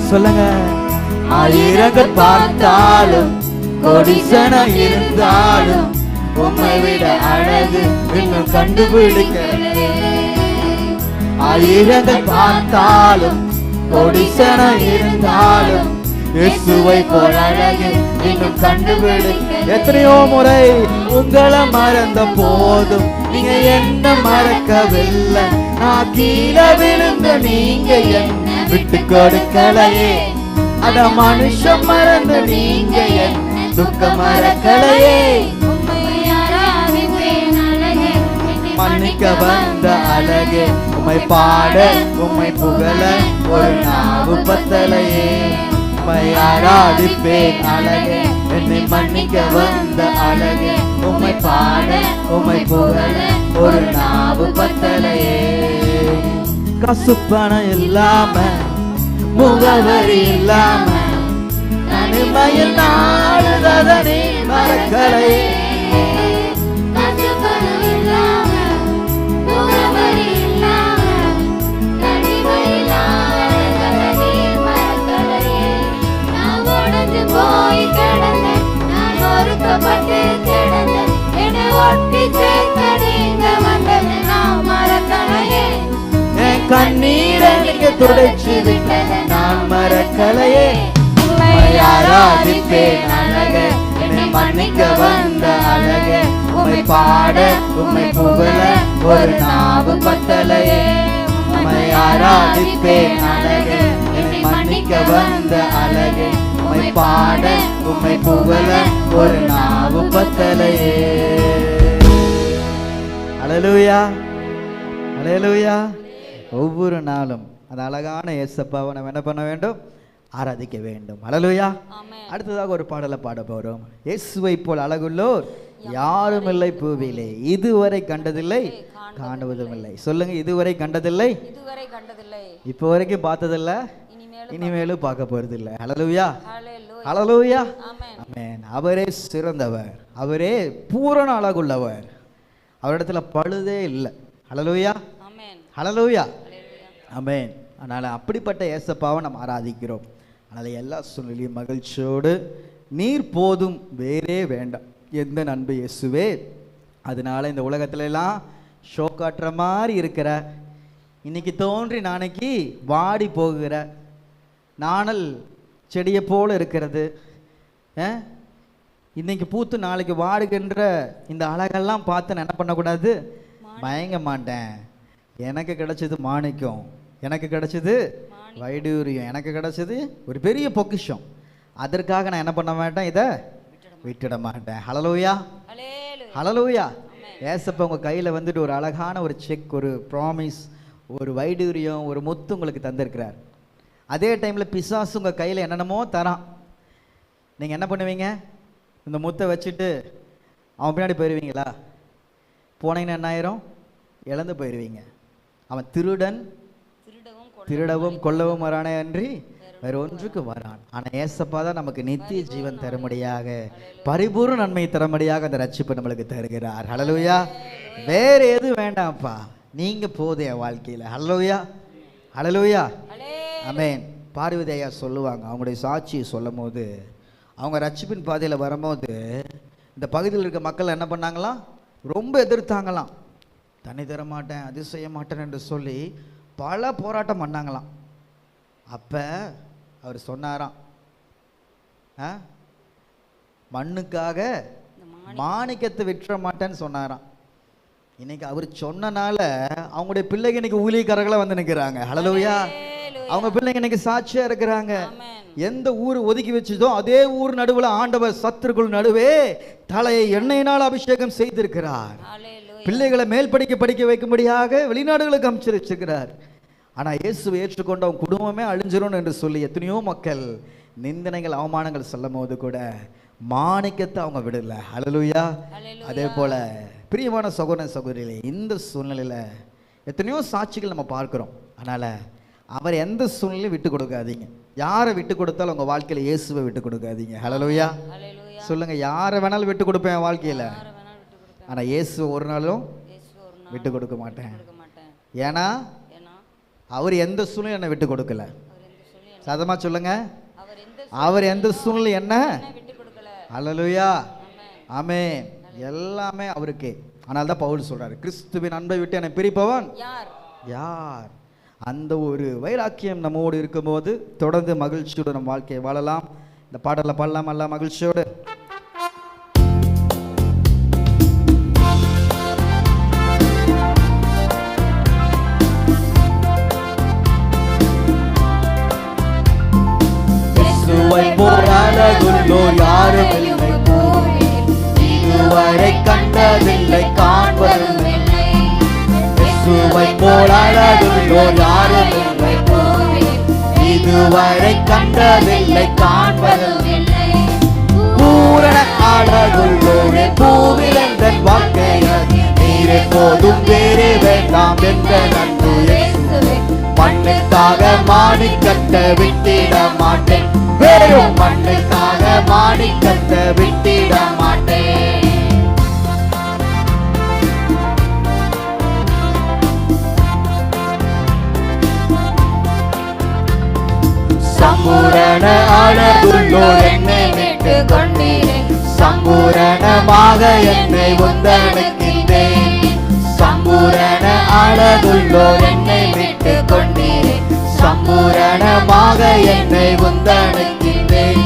சொல்லுங்க. ஆயிரங்கள் பார்த்தாலும் கொடிசனம் இருந்தாலும் உம்மை விட அழகு இன்னும் கண்டுபிடிக்கலையே. ஆயிரங்கள் பார்த்தாலும் கொடிசனம் இருந்தாலும் இயேசுவை போல் அழகு இன்னும் கண்டுபிடிக்க. எத்தனையோ முறை உங்களை மறந்த போதும் நீங்க என்ன மறக்கவில்லை. நான் கீழே விழுந்த நீங்க என்ன விட்டு கொடுக்கலையே. அட மனுஷன் மறந்து நீங்க என்ன துக்க மறக்கலையே. மன்னிக்க வந்த அழகே, உம்மை பாட உம்மை புகழ ஒரு நாவு பத்தலையே. உம்மை ஆராதிப்பேன் அழகே, என்னை மன்னிக்க வந்த அழகே, உம்மை பாட உம்மை புகழ ஒரு நாவு பத்தலையே. கசுப்பணம் இல்லாம முகவரி இல்லாம தனிமையில் நாடுதத நீ மறக்கலையே. போய் கிடந்தேன், நான் ஒருக்கப்பட்டு கிடந்தேன், என்னை ஒட்டி சேர்க்க நீங்க வந்தது நான் மறக்கலையே. என் கண்ணீரை நீங்க துடைச்சு விட்டது நான் மறக்கலையே. உம்மை ஆராதிப்பேன் அழகே, என்னை மன்னிக்க வந்த அழகே, உம்மை பாட உம்மை புகழ ஒரு நாவு பத்தலையே. உம்மை ஆராதிப்பேன் அழகே, என்னை மன்னிக்க வந்த அழகே, உம்மை பாட உம்மை புகழ ஒரு நாவு பத்தலையே. அல்லேலூயா, அல்லேலூயா. ஒவ்வொரு நாளும் அந்த அழகான இயேசப்பாவை நம்ம என்ன பண்ண வேண்டும்? ஆராதிக்க வேண்டும். அல்லேலூயா. அடுத்ததாக ஒரு பாடலை பாட போறோம். இயேசுவை போல் அழகுள்ளோர் யாரும் இல்லை பூவிலே, இதுவரை கண்டதில்லை காணுவதும் இல்லை. சொல்லுங்க, இதுவரை கண்டதில்லை, இப்போ வரைக்கும் பார்த்ததில்லை, இனிமேலும் பார்க்க போறது இல்லை. ஹல்லேலூயா, ஹல்லேலூயா, ஆமென். அவரே சிறந்தவர், அவரே பூரண அழகுள்ளவர், அவரிடத்துல பழுதே இல்லை. ஹல்லேலூயா, ஹல்லேலூயா, ஆமென். அதனால அப்படிப்பட்ட இயேசப்பாவை நம்ம ஆராதிக்கிறோம். அதனால எல்லா சூழ்நிலையும் மகிழ்ச்சியோடு நீர் போதும் வேறே வேண்டாம் எந்த நண்பு இயேசுவே. அதனால இந்த உலகத்துல எல்லாம் ஷோ காட்டுற மாதிரி இருக்கிற, இன்னைக்கு தோன்றி நாளைக்கு வாடி போகிற நாணல் செடியை போல இருக்கிறது, இன்னைக்கு பூத்து நாளைக்கு வாடுகின்ற இந்த அழகெல்லாம் பார்த்து நான் என்ன பண்ணக்கூடாது? மயங்க மாட்டேன். எனக்கு கிடைச்சது மாணிக்கம், எனக்கு கிடைச்சது வைடூரியம், எனக்கு கிடைச்சது ஒரு பெரிய பொக்கிஷம். அதற்காக நான் என்ன பண்ண மாட்டேன், இதை விட்டுட மாட்டேன். ஹல்லேலூயா, ஹல்லேலூயா. ஏசப்பா உங்கள் கையில் வந்துட்டு ஒரு அழகான ஒரு செக், ஒரு ப்ராமிஸ், ஒரு வைடூரியம், ஒரு முத்து உங்களுக்கு தந்திருக்கிறார். அதே டைமில் பிசாசு உங்கள் கையில் என்னென்னமோ தரான். நீங்கள் என்ன பண்ணுவீங்க? இந்த முத்தை வச்சுட்டு அவன் பின்னாடி போயிடுவீங்களா? போனீங்கன்னா என்ன ஆயிரும்? இழந்து போயிடுவீங்க. அவன் திருடன், திருடவும் கொல்லவும் வரானே அன்றி வேற ஒன்றுக்கு வரான். ஆனா ஏசப்பா தான் நமக்கு நித்திய ஜீவன் தரும்படியாக, பரிபூர்ண நன்மை தரும்படியாக அந்த ரட்சிப்பை நம்மளுக்கு தருகிறார். ஹல்லேலூயா. வேற எது வேண்டாம்ப்பா, நீங்க போதும் என் வாழ்க்கையில. ஹல்லேலூயா, ஹல்லேலூயா, ஆமென். பார்வதி ஐயா சொல்லுவாங்க, அவங்களுடைய சாட்சியை சொல்லும் போது, அவங்க ரட்சிப்பின் பாதையில் வரும்போது இந்த பகுதியில் இருக்க மக்கள் என்ன பண்ணாங்களாம், ரொம்ப எதிர்த்தாங்களாம். தண்ணி தர மாட்டேன், அது செய்ய மாட்டேன் என்று சொல்லி பல போராட்டம் பண்ணாங்களாம். அப்போ அவர் சொன்னாராம், மண்ணுக்காக மாணிக்கத்தை விற்ற மாட்டேன்னு சொன்னாராம். இன்னைக்கு அவர் சொன்னனால அவங்களுடைய பிள்ளைங்க இன்னைக்கு ஊழியக்காரர்களா வந்து நிற்கிறாங்க. ஹல்லேலூயா. அவங்க பிள்ளைங்க இன்னைக்கு சாட்சியா இருக்கிறாங்க. எந்த ஊர் ஒதுக்கி வச்சதோ அதே ஊர் நடுவில் ஆண்டவர் சத்துருக்குள் நடுவே தலையை எண்ணெயினால் அபிஷேகம் செய்திருக்கிறார். பிள்ளைகளை மேல் படிக்க வைக்கும்படியாக வெளிநாடுகளுக்கு அமைச்சிருக்கிறார். ஆனால் இயேசுவை ஏற்றுக்கொண்டு அவங்க குடும்பமே அழிஞ்சிரும் என்று சொல்லி எத்தனையோ மக்கள் நிந்தனைகள் அவமானங்கள் சொல்லும் போது கூட மாணிக்கத்தை அவங்க விடல. ஹல்லேலூயா. அதே போல பிரியமான சகோதர சகோதரிகளே, இந்த சூழ்நிலையில் எத்தனையோ சாட்சிகள் நம்ம பார்க்கிறோம். அதனால அவர் எந்த சூழ்நிலையும் விட்டு கொடுக்காதீங்க. யாரை விட்டு கொடுத்தாலும் உங்க வாழ்க்கையில இயேசுவை விட்டு கொடுக்காதீங்க. ஹல்லேலூயா. சொல்லுங்க, யாரை வேணாலும் விட்டு கொடுப்பேன் என் வாழ்க்கையில, ஆனா இயேசுவை ஒரு நாளும் விட்டு கொடுக்க மாட்டேன். ஏன்னா அவர் எந்த சூழ்நிலை என்னை விட்டு கொடுக்கல. சதமா சொல்லுங்க, அவர் எந்த சூழ்நிலை என்ன. ஹல்லேலூயா, ஆமென். எல்லாமே அவருக்கே. ஆனால் தான் பவுல் சொல்றாரு, கிறிஸ்துவின் அன்பை விட்டு என்னை பிரிப்பவன் யார்? அந்த ஒரு வைராக்கியம் நம்மோடு இருக்கும்போது தொடர்ந்து மகிழ்ச்சியோடு நம் வாழ்க்கையை வாழலாம். இந்த பாடலை பாடலாம் அல்ல மகிழ்ச்சியோடு. யாரும் இல்லை, இதுவரை கண்டதில்லை, காண்பதும் இல்லை. இயேசுவை போல் அழகுள்ளோர் யாரும் இல்லை, இதுவரை கண்டதில்லை, காண்பதும் இல்லை. பூரண அழகுள்ளோரே பூவில் எந்தன் வாழ்க்கையது, நீரே போதும் வேறே வேண்டாம் என்ற நன்பு இயேசுவே. மண்ணுக்காக மாணிக்கத்தை விட்டிட மாட்டேன், வெறும் மண்ணுக்காக மாணிக்கத்தை விட்டிட மாட்டேன். சம்பூரண அழகுள்ளோர் என்னை மீட்டு கொண்டீரே, சம்பூரணமாக என்னை உந்தனுக்கின்றேன். சம்பூரண அழகுள்ளோர் என்னை மீட்டு கொண்டீரே, சம்பூரணமாக என்னை உந்தனுக்கின்றேன்.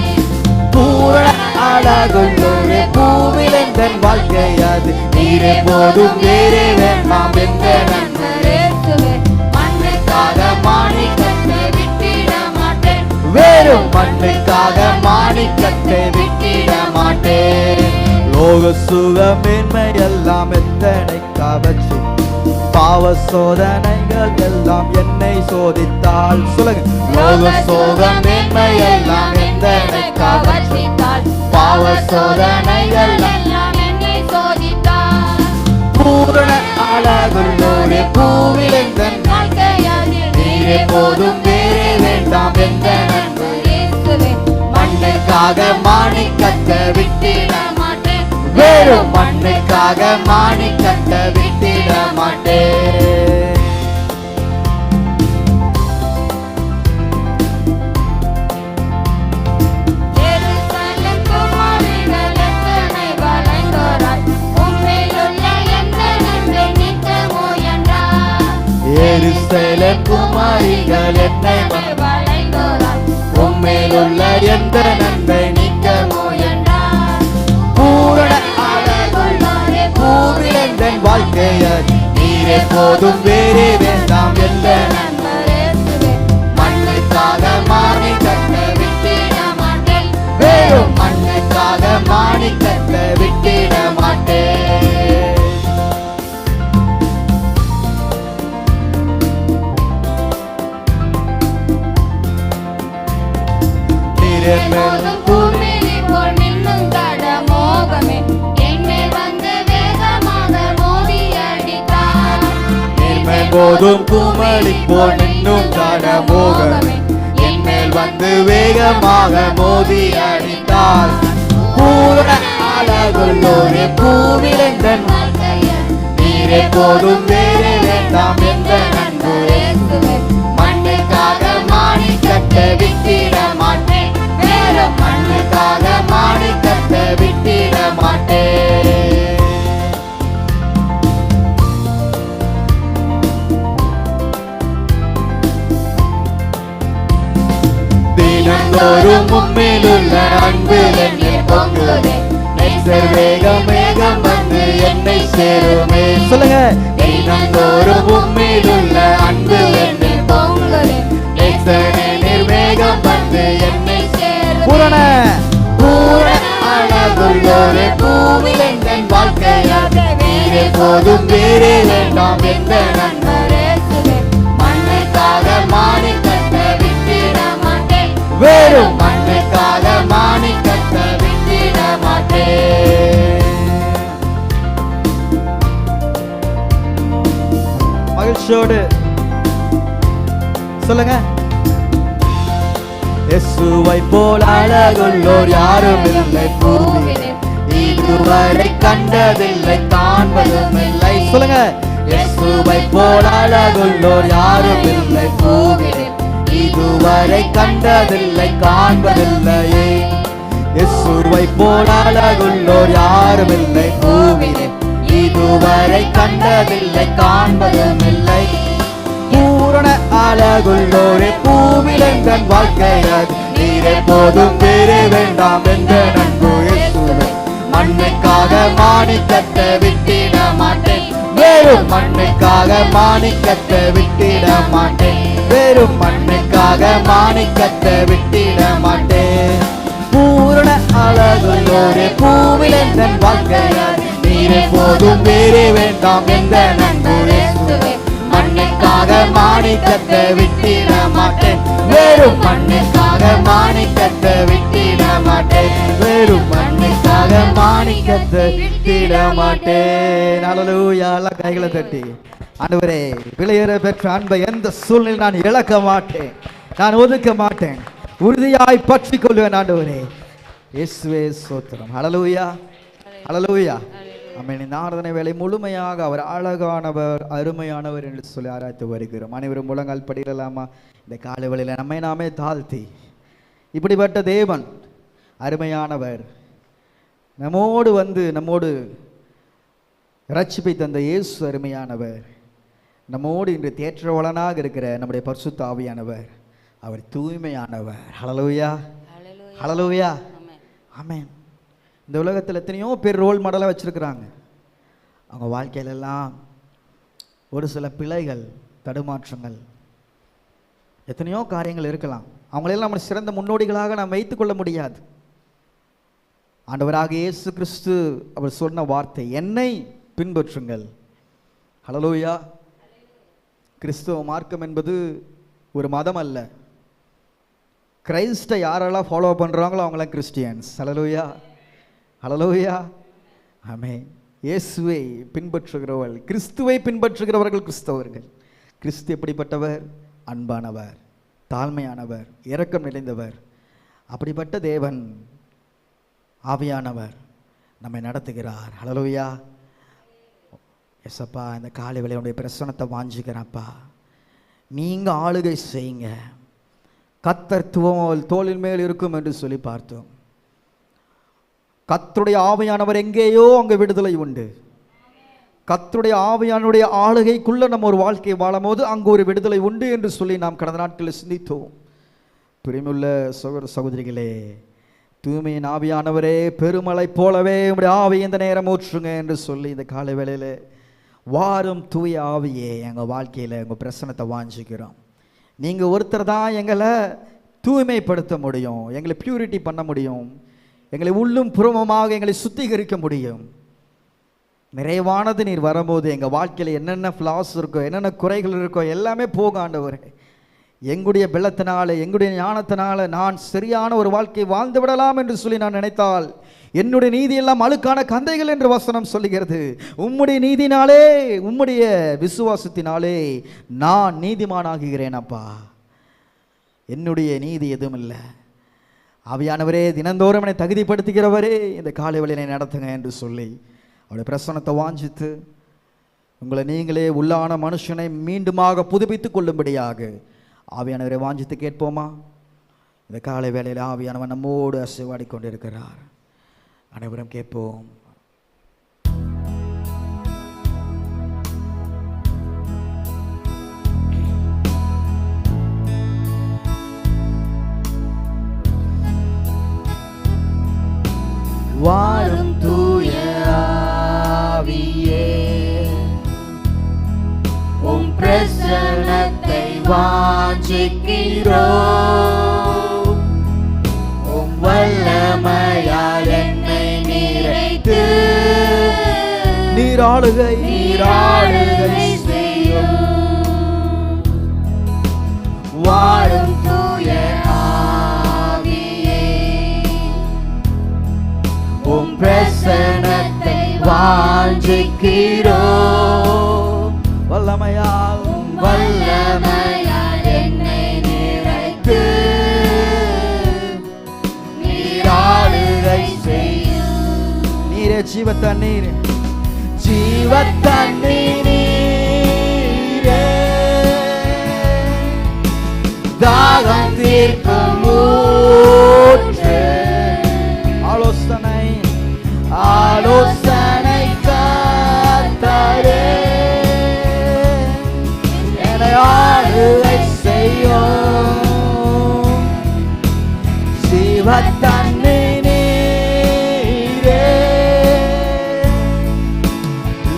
பூரண அழகுள்ளோரே பூவில் எந்தன் வாழ்க்கையாது, நீரே போதும் வேறே வேண்டாம் எந்த நன்மை இயேசுவே. மண்ணுக்காக மாணிக்கத்தை விட்டிட மாட்டேன், வெறும் மண்ணுக்காக மாணிக்கத்தை விட்டிட மாட்டேன். லோக சுக மேன்மை எல்லாம் எத்தனை கவர்ச்சி, பாவ சோதனைகள் எல்லாம் என்னை சோதித்தால். சொல்லுங்க, லோக சோக மேன்மை எல்லாம் எத்தனை கவர்ச்சித்தால், பாவ சோதனைகள் எல்லாம் என்னை சோதித்தால். பூரண அழகுள்ளோரே பூவில் எந்தன் வாழ்க்கையாது, நீரே போதும் வேறே வேண்டாம் எந்த நன்பு இயேசுவே. மண்ணுக்காக மாணிக்கத்தை விட்டிட மாட்டேன், வெறும் மண்ணுக்காக மாணிக்கத்தை விட்டிட மாட்டேன். எருசலேம் குமாரிகள் என்னை வளைந்தோராய், உம்மேலுள்ள எந்த நன்மை நீக்க முயன்றார். பூரண அழகுள்ளோரே பூவில் எந்தன் வாழ்க்கையது, நீரே போதும் வேறே வேண்டாம் எந்த நன்மை இயேசுவே. மண்ணுக்காக மாணிக்கத்தை விட்டிட மாட்டேன், வெறும் மண்ணுக்காக மாணிக்கத்தை விட்டிட மாட்டேன். போதும் குமளி போல் நின்னும் தட மோகமே, என்மேல் வந்து வேகமாக மோதி அடித்தார். பூரண அழகுள்ளோரே பூவில் எந்தன் நீரே போதும் வேறு வேண்டாம் எந்த நண்பு இயேசுவே. மண்ணுக்காக மாணிக்கத்தை விட்டிட மாட்டேன், வேறு மண்ணுக்காக மாணிக்கத்தை விட்டிட மாட்டேன். தினந்தோறும் உம்மிலுள்ள அன்பு என்னில் பொங்குதே, நேசர் வேகம் வேகம் வந்து என்னை சேருமே. சொல்லுங்க. தினந்தோறும் உம்மிலுள்ள அன்பு என்னில் பொங்குதே, நேசர் வேகம் வந்து என்னை சேருமே. பூரண அழகுள்ளோரே பூவில் எங்கள் வாழ்க்கையாக நீரே போதும் வேறே வேண்டாம் எந்த நண்பர் இயேசுவே. மண்ணுக்காக மாணிக்கத்தை விட்டிட மாட்டேன், வெறும் மண்ணுக்காக மாணிக்கத்தை விட்டிட மாட்டேன். மகிழ்ச்சியோடு சொல்லுங்க. இயேசுவை போல் அழகுள்ளோர் யாரும் இல்லை பூமியிலே, இதுவரை கண்டதில்லை காண்பதும் இல்லை. சொல்லுங்க. இயேசுவை போல் அழகுள்ளோர் யாரும் இல்லை பூமியிலே, இதுவரை கண்டதில்லை காண்பதில்லையே. இயேசுவை போல் அழகுள்ளோர் யாரும் இல்லை பூமியிலே, இதுவரை கண்டதில்லை காண்பதும் இல்லை. பூரண அழகுள்ளோரே பூவில் எங்கள் வாழ்க்கையாக நீரே போதும் வேறே வேண்டாம் எந்த நண்பு இயேசுவே. மண்ணுக்காக மாணிக்கத்தை விட்டிட மாட்டேன், வெறும் மண்ணுக்காக மாணிக்கத்தை விட்டிட மாட்டேன், வெறும் மண்ணுக்காக மாணிக்கத்தை விட்டிட மாட்டேன். பூரண அழகுள்ளோரே பூவில் எங்கள் வாழ்க்கையாக நீரே போதும் வேறே வேண்டாம் எந்த நண்பு இயேசுவே. மண்ணுக்காக மாணிக்கத்தை விட்டிட மாட்டேன், வெறும் மண்ணுக்காக மாணிக்கத்தை விட்டிட மாட்டேன், வெறும் மண்ணுக்காக மாணிக்கத்தை விட்டிட மாட்டேன். அல்லேலூயா. எல்லாம் கைகளை தட்டி ஆண்டவரே, விலையேற பெற்ற அன்பை எந்த சூழ்நிலையில் நான் இழக்க மாட்டேன், நான் ஒதுக்க மாட்டேன், உறுதியாய் பற்றி கொள்வேன். ஆண்டவரே இயேசுவே ஸ்தோத்திரம். அல்லேலூயா, அல்லேலூயா. ஆமென். இந்த ஆராதனை வேளை முழுமையாக அவர் அழகானவர், அருமையானவர் என்று சொல்லி ஆராய்த்து வருகிறோம். அனைவரும் முழங்கால் படிக்கலாமா? இந்த காலை வேளையில நம்மை நாமே தாழ்த்தி, இப்படிப்பட்ட தேவன் அருமையானவர், நம்மோடு வந்து நம்மோடு ரட்சிப்பை தந்த இயேசு அருமையானவர், நம்மோடு இன்று தேற்றவளனாக இருக்கிற நம்முடைய பரிசுத்த ஆவியானவர், அவர் தூய்மையானவர். ஹல்லேலூயா, ஹல்லேலூயா, ஆமென். இந்த உலகத்தில் எத்தனையோ பேர் ரோல் மாடலாக வச்சுருக்கிறாங்க. அவங்க வாழ்க்கையிலெல்லாம் ஒரு சில பிழைகள், தடுமாற்றங்கள், எத்தனையோ காரியங்கள் இருக்கலாம். அவங்களெல்லாம் நம்ம சிறந்த முன்னோடிகளாக நாம் வைத்துக்கொள்ள முடியாது. ஆண்டவராக இயேசு கிறிஸ்து அவர் சொன்ன வார்த்தை, என்னை பின்பற்றுங்கள். ஹல்லேலூயா. கிறிஸ்துவ மார்க்கம் என்பது ஒரு மதம் அல்ல. கிரைஸ்டை யாரெல்லாம் ஃபாலோ பண்ணுறாங்களோ அவங்களாம் கிறிஸ்டியன்ஸ். ஹல்லேலூயா, ஹல்லேலூயா, ஆமென். இயேசுவை பின்பற்றுகிறவர்கள், கிறிஸ்துவை பின்பற்றுகிறவர்கள் கிறிஸ்தவர்கள். கிறிஸ்து எப்படிப்பட்டவர்? அன்பானவர், தாழ்மையானவர், இரக்கம் நிறைந்தவர். அப்படிப்பட்ட தேவன் ஆவியானவர் நம்மை நடத்துகிறார். ஹல்லேலூயா. எஸ்அப்பா, இந்த காலை வேளையுடைய பிரசன்னத்தை வாஞ்சிக்கிறப்பா, நீங்கள் ஆளுகை செய்யுங்க. கர்த்தர் தோளின் மேல் இருக்கும் என்று சொல்லி பார்த்தோம். கர்த்தருடைய ஆவியானவர் எங்கேயோ அங்கே விடுதலை உண்டு. கர்த்தருடைய ஆவியானுடைய ஆளுகைக்குள்ள நம்ம ஒரு வாழ்க்கையை வாழும்போது அங்கு ஒரு விடுதலை உண்டு என்று சொல்லி நாம் கடந்த நாட்களில் சிந்தித்தோம். பிரியமுள்ள சகோதர சகோதரிகளே, தூய்மையின் ஆவியானவரே, பெருமழை போலவே உங்களுடைய ஆவி இந்த நேரம் ஊற்றுங்க என்று சொல்லி இந்த காலை வேளையில் வாரும் தூய ஆவியே எங்கள் வாழ்க்கையில் உங்கள் பிரசன்னத்தை வாஞ்சிக்கிறோம். நீங்கள் ஒருத்தர் தான் எங்களை தூய்மைப்படுத்த முடியும், எங்களை பியூரிட்டி பண்ண முடியும், எங்களை உள்ளும் புறமுமாக எங்களை சுத்திகரிக்க முடியும். நிறைவானது நீர் வரும்போது எங்கள் வாழ்க்கையில் என்னென்ன ஃப்ளாஸ் இருக்கோ, என்னென்ன குறைகள் இருக்கோ எல்லாமே போக ஆண்டவரே. எங்களுடைய பலத்தினால, எங்களுடைய ஞானத்தினால நான் சரியான ஒரு வாழ்க்கை வாழ்ந்து விடலாம் என்று சொல்லி நான் நினைத்தால் என்னுடைய நீதி எல்லாம் அழுக்கான கந்தைகள் என்று வசனம் சொல்லுகிறது. உம்முடைய நீதினாலே, உம்முடைய விசுவாசத்தினாலே நான் நீதிமானாகிறேன் அப்பா. என்னுடைய நீதி எதுவும் இல்லை. ஆவியானவரே, தினந்தோறும் என்னை தகுதிப்படுத்துகிறவரே, இந்த காலை வேளையை நடத்துங்க என்று சொல்லி அவருடைய பிரசன்னத்தை வாஞ்சித்து உங்களை நீங்களே உள்ளான மனுஷனை மீண்டுமாக புதுப்பித்துக் கொள்ளும்படியாக ஆவியானவரை வாஞ்சித்து கேட்போமா? இந்த காலை வேளையில் ஆவியானவர் நம்மோடு அசைவாடி கொண்டிருக்கிறார். அனைவரும் கேட்போம். வாரும் தூய ஆவியே, உம் பிரசன்னத்தை வாஞ்சிக்கிறோம். உம் வல்லமையால் என்னை நிறைத்து நீராளுகை செய்யும். வாரும் தூய ஆவியே, உம் பிரசன்னத்தை வாஞ்சிக்கிறோம். வல்லமையால் என்னை நிறைத்து நீராளுகை செய்யும். நீரே ஜீவ தண்ணீர், ஜீவ தண்ணீரே, தாகம் தீர்க்கும் ஊற்று. ஆலோசனை கர்த்தரே, என்னை ஆளுகை செய்யும். ஜீவ தண்ணீரே,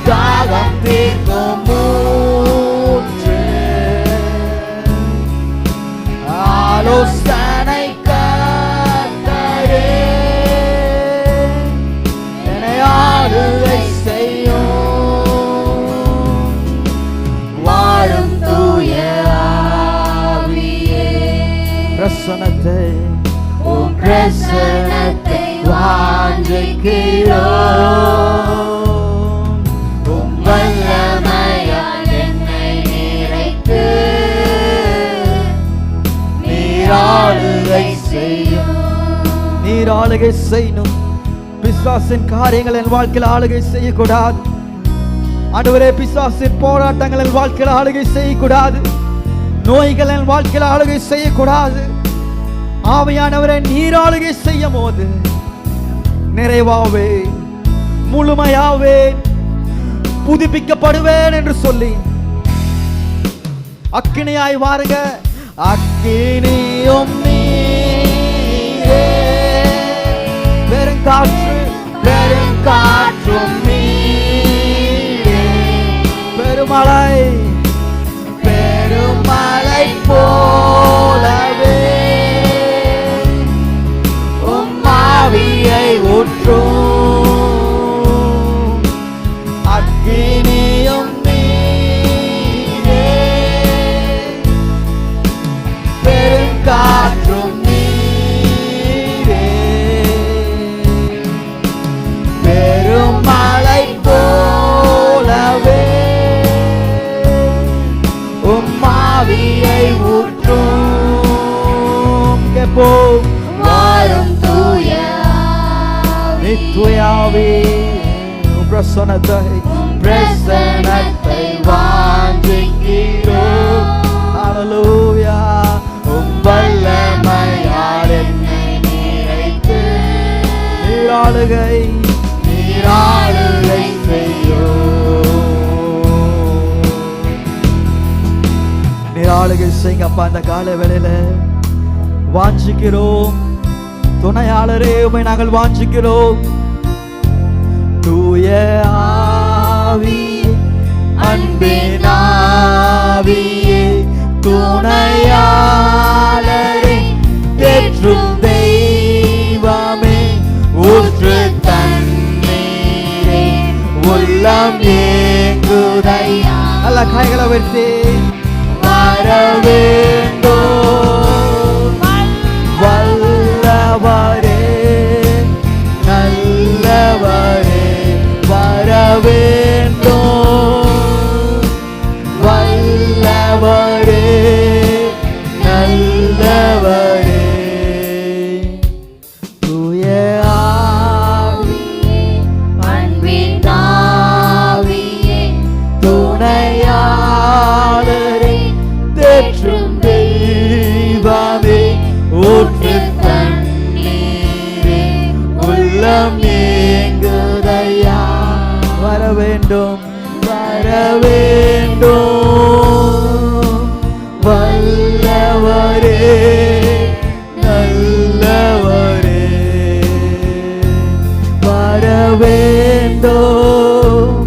தாகம் தீர்க்கும் ஊற்று. ஆலோசனை கர்த்தரே, என்னை ஆளுகை செய்யும். வாழும் தூய ஆவியே, பிரசன்னத்தை உம் பிரசன்னத்தை வாஞ்சிக்கிறோம். உம் வல்லமையால் என்னை நிறைத்து நீராளுகை செய்யும். நீர் ஆளுகை செய்யணும். பிசாசின் காரியங்கள் என் வாழ்க்கையில் ஆளுகை செய்யக்கூடாது. ஆண்டவரே, பிசாசின் போராட்டங்கள் என் வாழ்க்கையில் ஆளுகை செய்யக்கூடாது. நோய்கள் என் வாழ்க்கையில் ஆளுகை செய்யக்கூடாது. ஆவியானவரை நீர் ஆளுகை செய்யும் போது நிறைவாவே, முழுமையாவே, புதுப்பிக்கப்படுவேன் என்று சொல்லி அக்கினியாய் வாருங்க. அக்கினியும் நீரே, பெருங்காற்றும் நீரே, பெருமழை பெருமழை போலவே உம் ஆவியை ஊற்றும். அக்கினியும் நீரே, பெருங்காற்றும் நீரே, பெருமழை போலவே உம் ஆவியை ஊற்றும். கேட்போம். வாரும் தூய நித்யாவே, பிரசன்னத்தை பிரசன்னத்தை வாஞ்சிக்கிறோம். ஹல்லேலூயா. உம் வல்லமையால் என்னை நிறைத்து நீராளுகை நீராளுகை செய்யும். நீராளுகை செய்யுங்க அப்பா. இந்த கால வேளையில வாஞ்சிக்கிறோம். துணையாளரே, உம்மை நாங்கள் வாஞ்சிக்கிறோம். தூய ஆவியே, அன்பின் ஆவியே, துணையாளரே, தேற்றும் தெய்வமே, ஊற்று தண்ணீரே, உள்ளம் ஏங்குதையா. நல்ல கைகளை உயர்த்தி வரவேண்டும் வல்லவரே, நல்லவரே, வரவேண்டும் வல்லவரே, நல்லவரே. வேண்டும் வர வேண்டும் வல்லவரே நல்லவரே வர வேண்டும்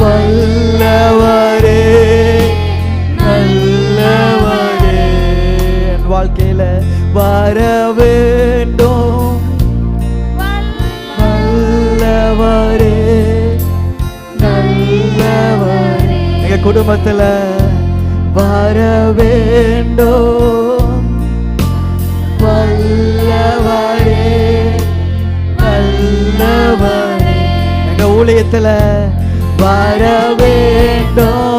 வல்லவரே நல்லவரே என் வாழ்க்கையில வர வேண்டும் வல்லவரே நல்லவரே எங்க குடும்பத்துல வர வேண்டும் வல்லவரே நல்லவரே எங்க ஊழியத்துல வர வேண்டும்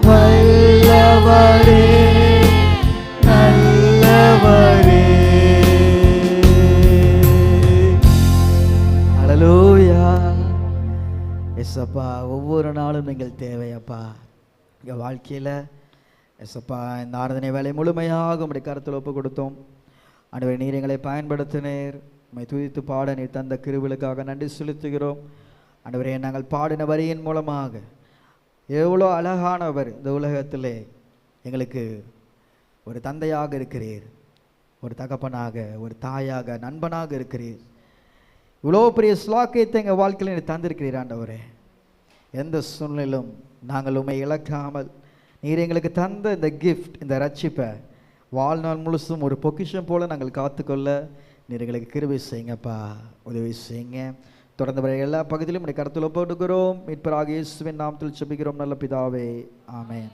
வல்லவரே நல்லவரே. ஹல்லேலூயா. எஸ்அப்பா ஒவ்வொரு நாளும் நீங்கள் தேவையப்பா எங்கள் வாழ்க்கையில். எஸ்அப்பா இந்த ஆராதனை வேலை முழுமையாக உங்களுடைய கருத்தில் ஒப்பு கொடுத்தோம். ஆண்டவரே நீர் எங்களை பயன்படுத்தினீர். உம்மை துதித்து பாட நீர் தந்த கிருபைகளுக்காக நன்றி செலுத்துகிறோம். ஆண்டவரே நாங்கள் பாடின வரியின் மூலமாக எவ்வளோ அழகானவர் இந்த உலகத்திலே எங்களுக்கு ஒரு தந்தையாக இருக்கிறீர், ஒரு தகப்பனாக, ஒரு தாயாக, நண்பனாக இருக்கிறீர். இவ்வளோ பெரிய ஸ்லாக்கியத்தை எங்கள் வாழ்க்கையில் நீர் தந்திருக்கிறீர். ஆண்டவரே எந்த சூழ்நிலும் நாங்கள் உண்மை இழக்காமல் நீர் எங்களுக்கு தந்த இந்த கிஃப்ட், இந்த ரட்சிப்பை வாழ்நாள் முழுசும் ஒரு பொக்கிஷம் போல நாங்கள் காத்துக்கொள்ள நீர் எங்களுக்கு கிருபை செய்யுங்கப்பா, உதவி செய்யுங்க. தொடர்ந்து வர எல்லா பகுதியிலும் கருத்தில் ஒப்புக்கொடுக்கிறோம். மீட்பராகிய இயேசுவின் நாமத்தில் ஜெபிக்கிறோம் நல்ல பிதாவே, ஆமென்.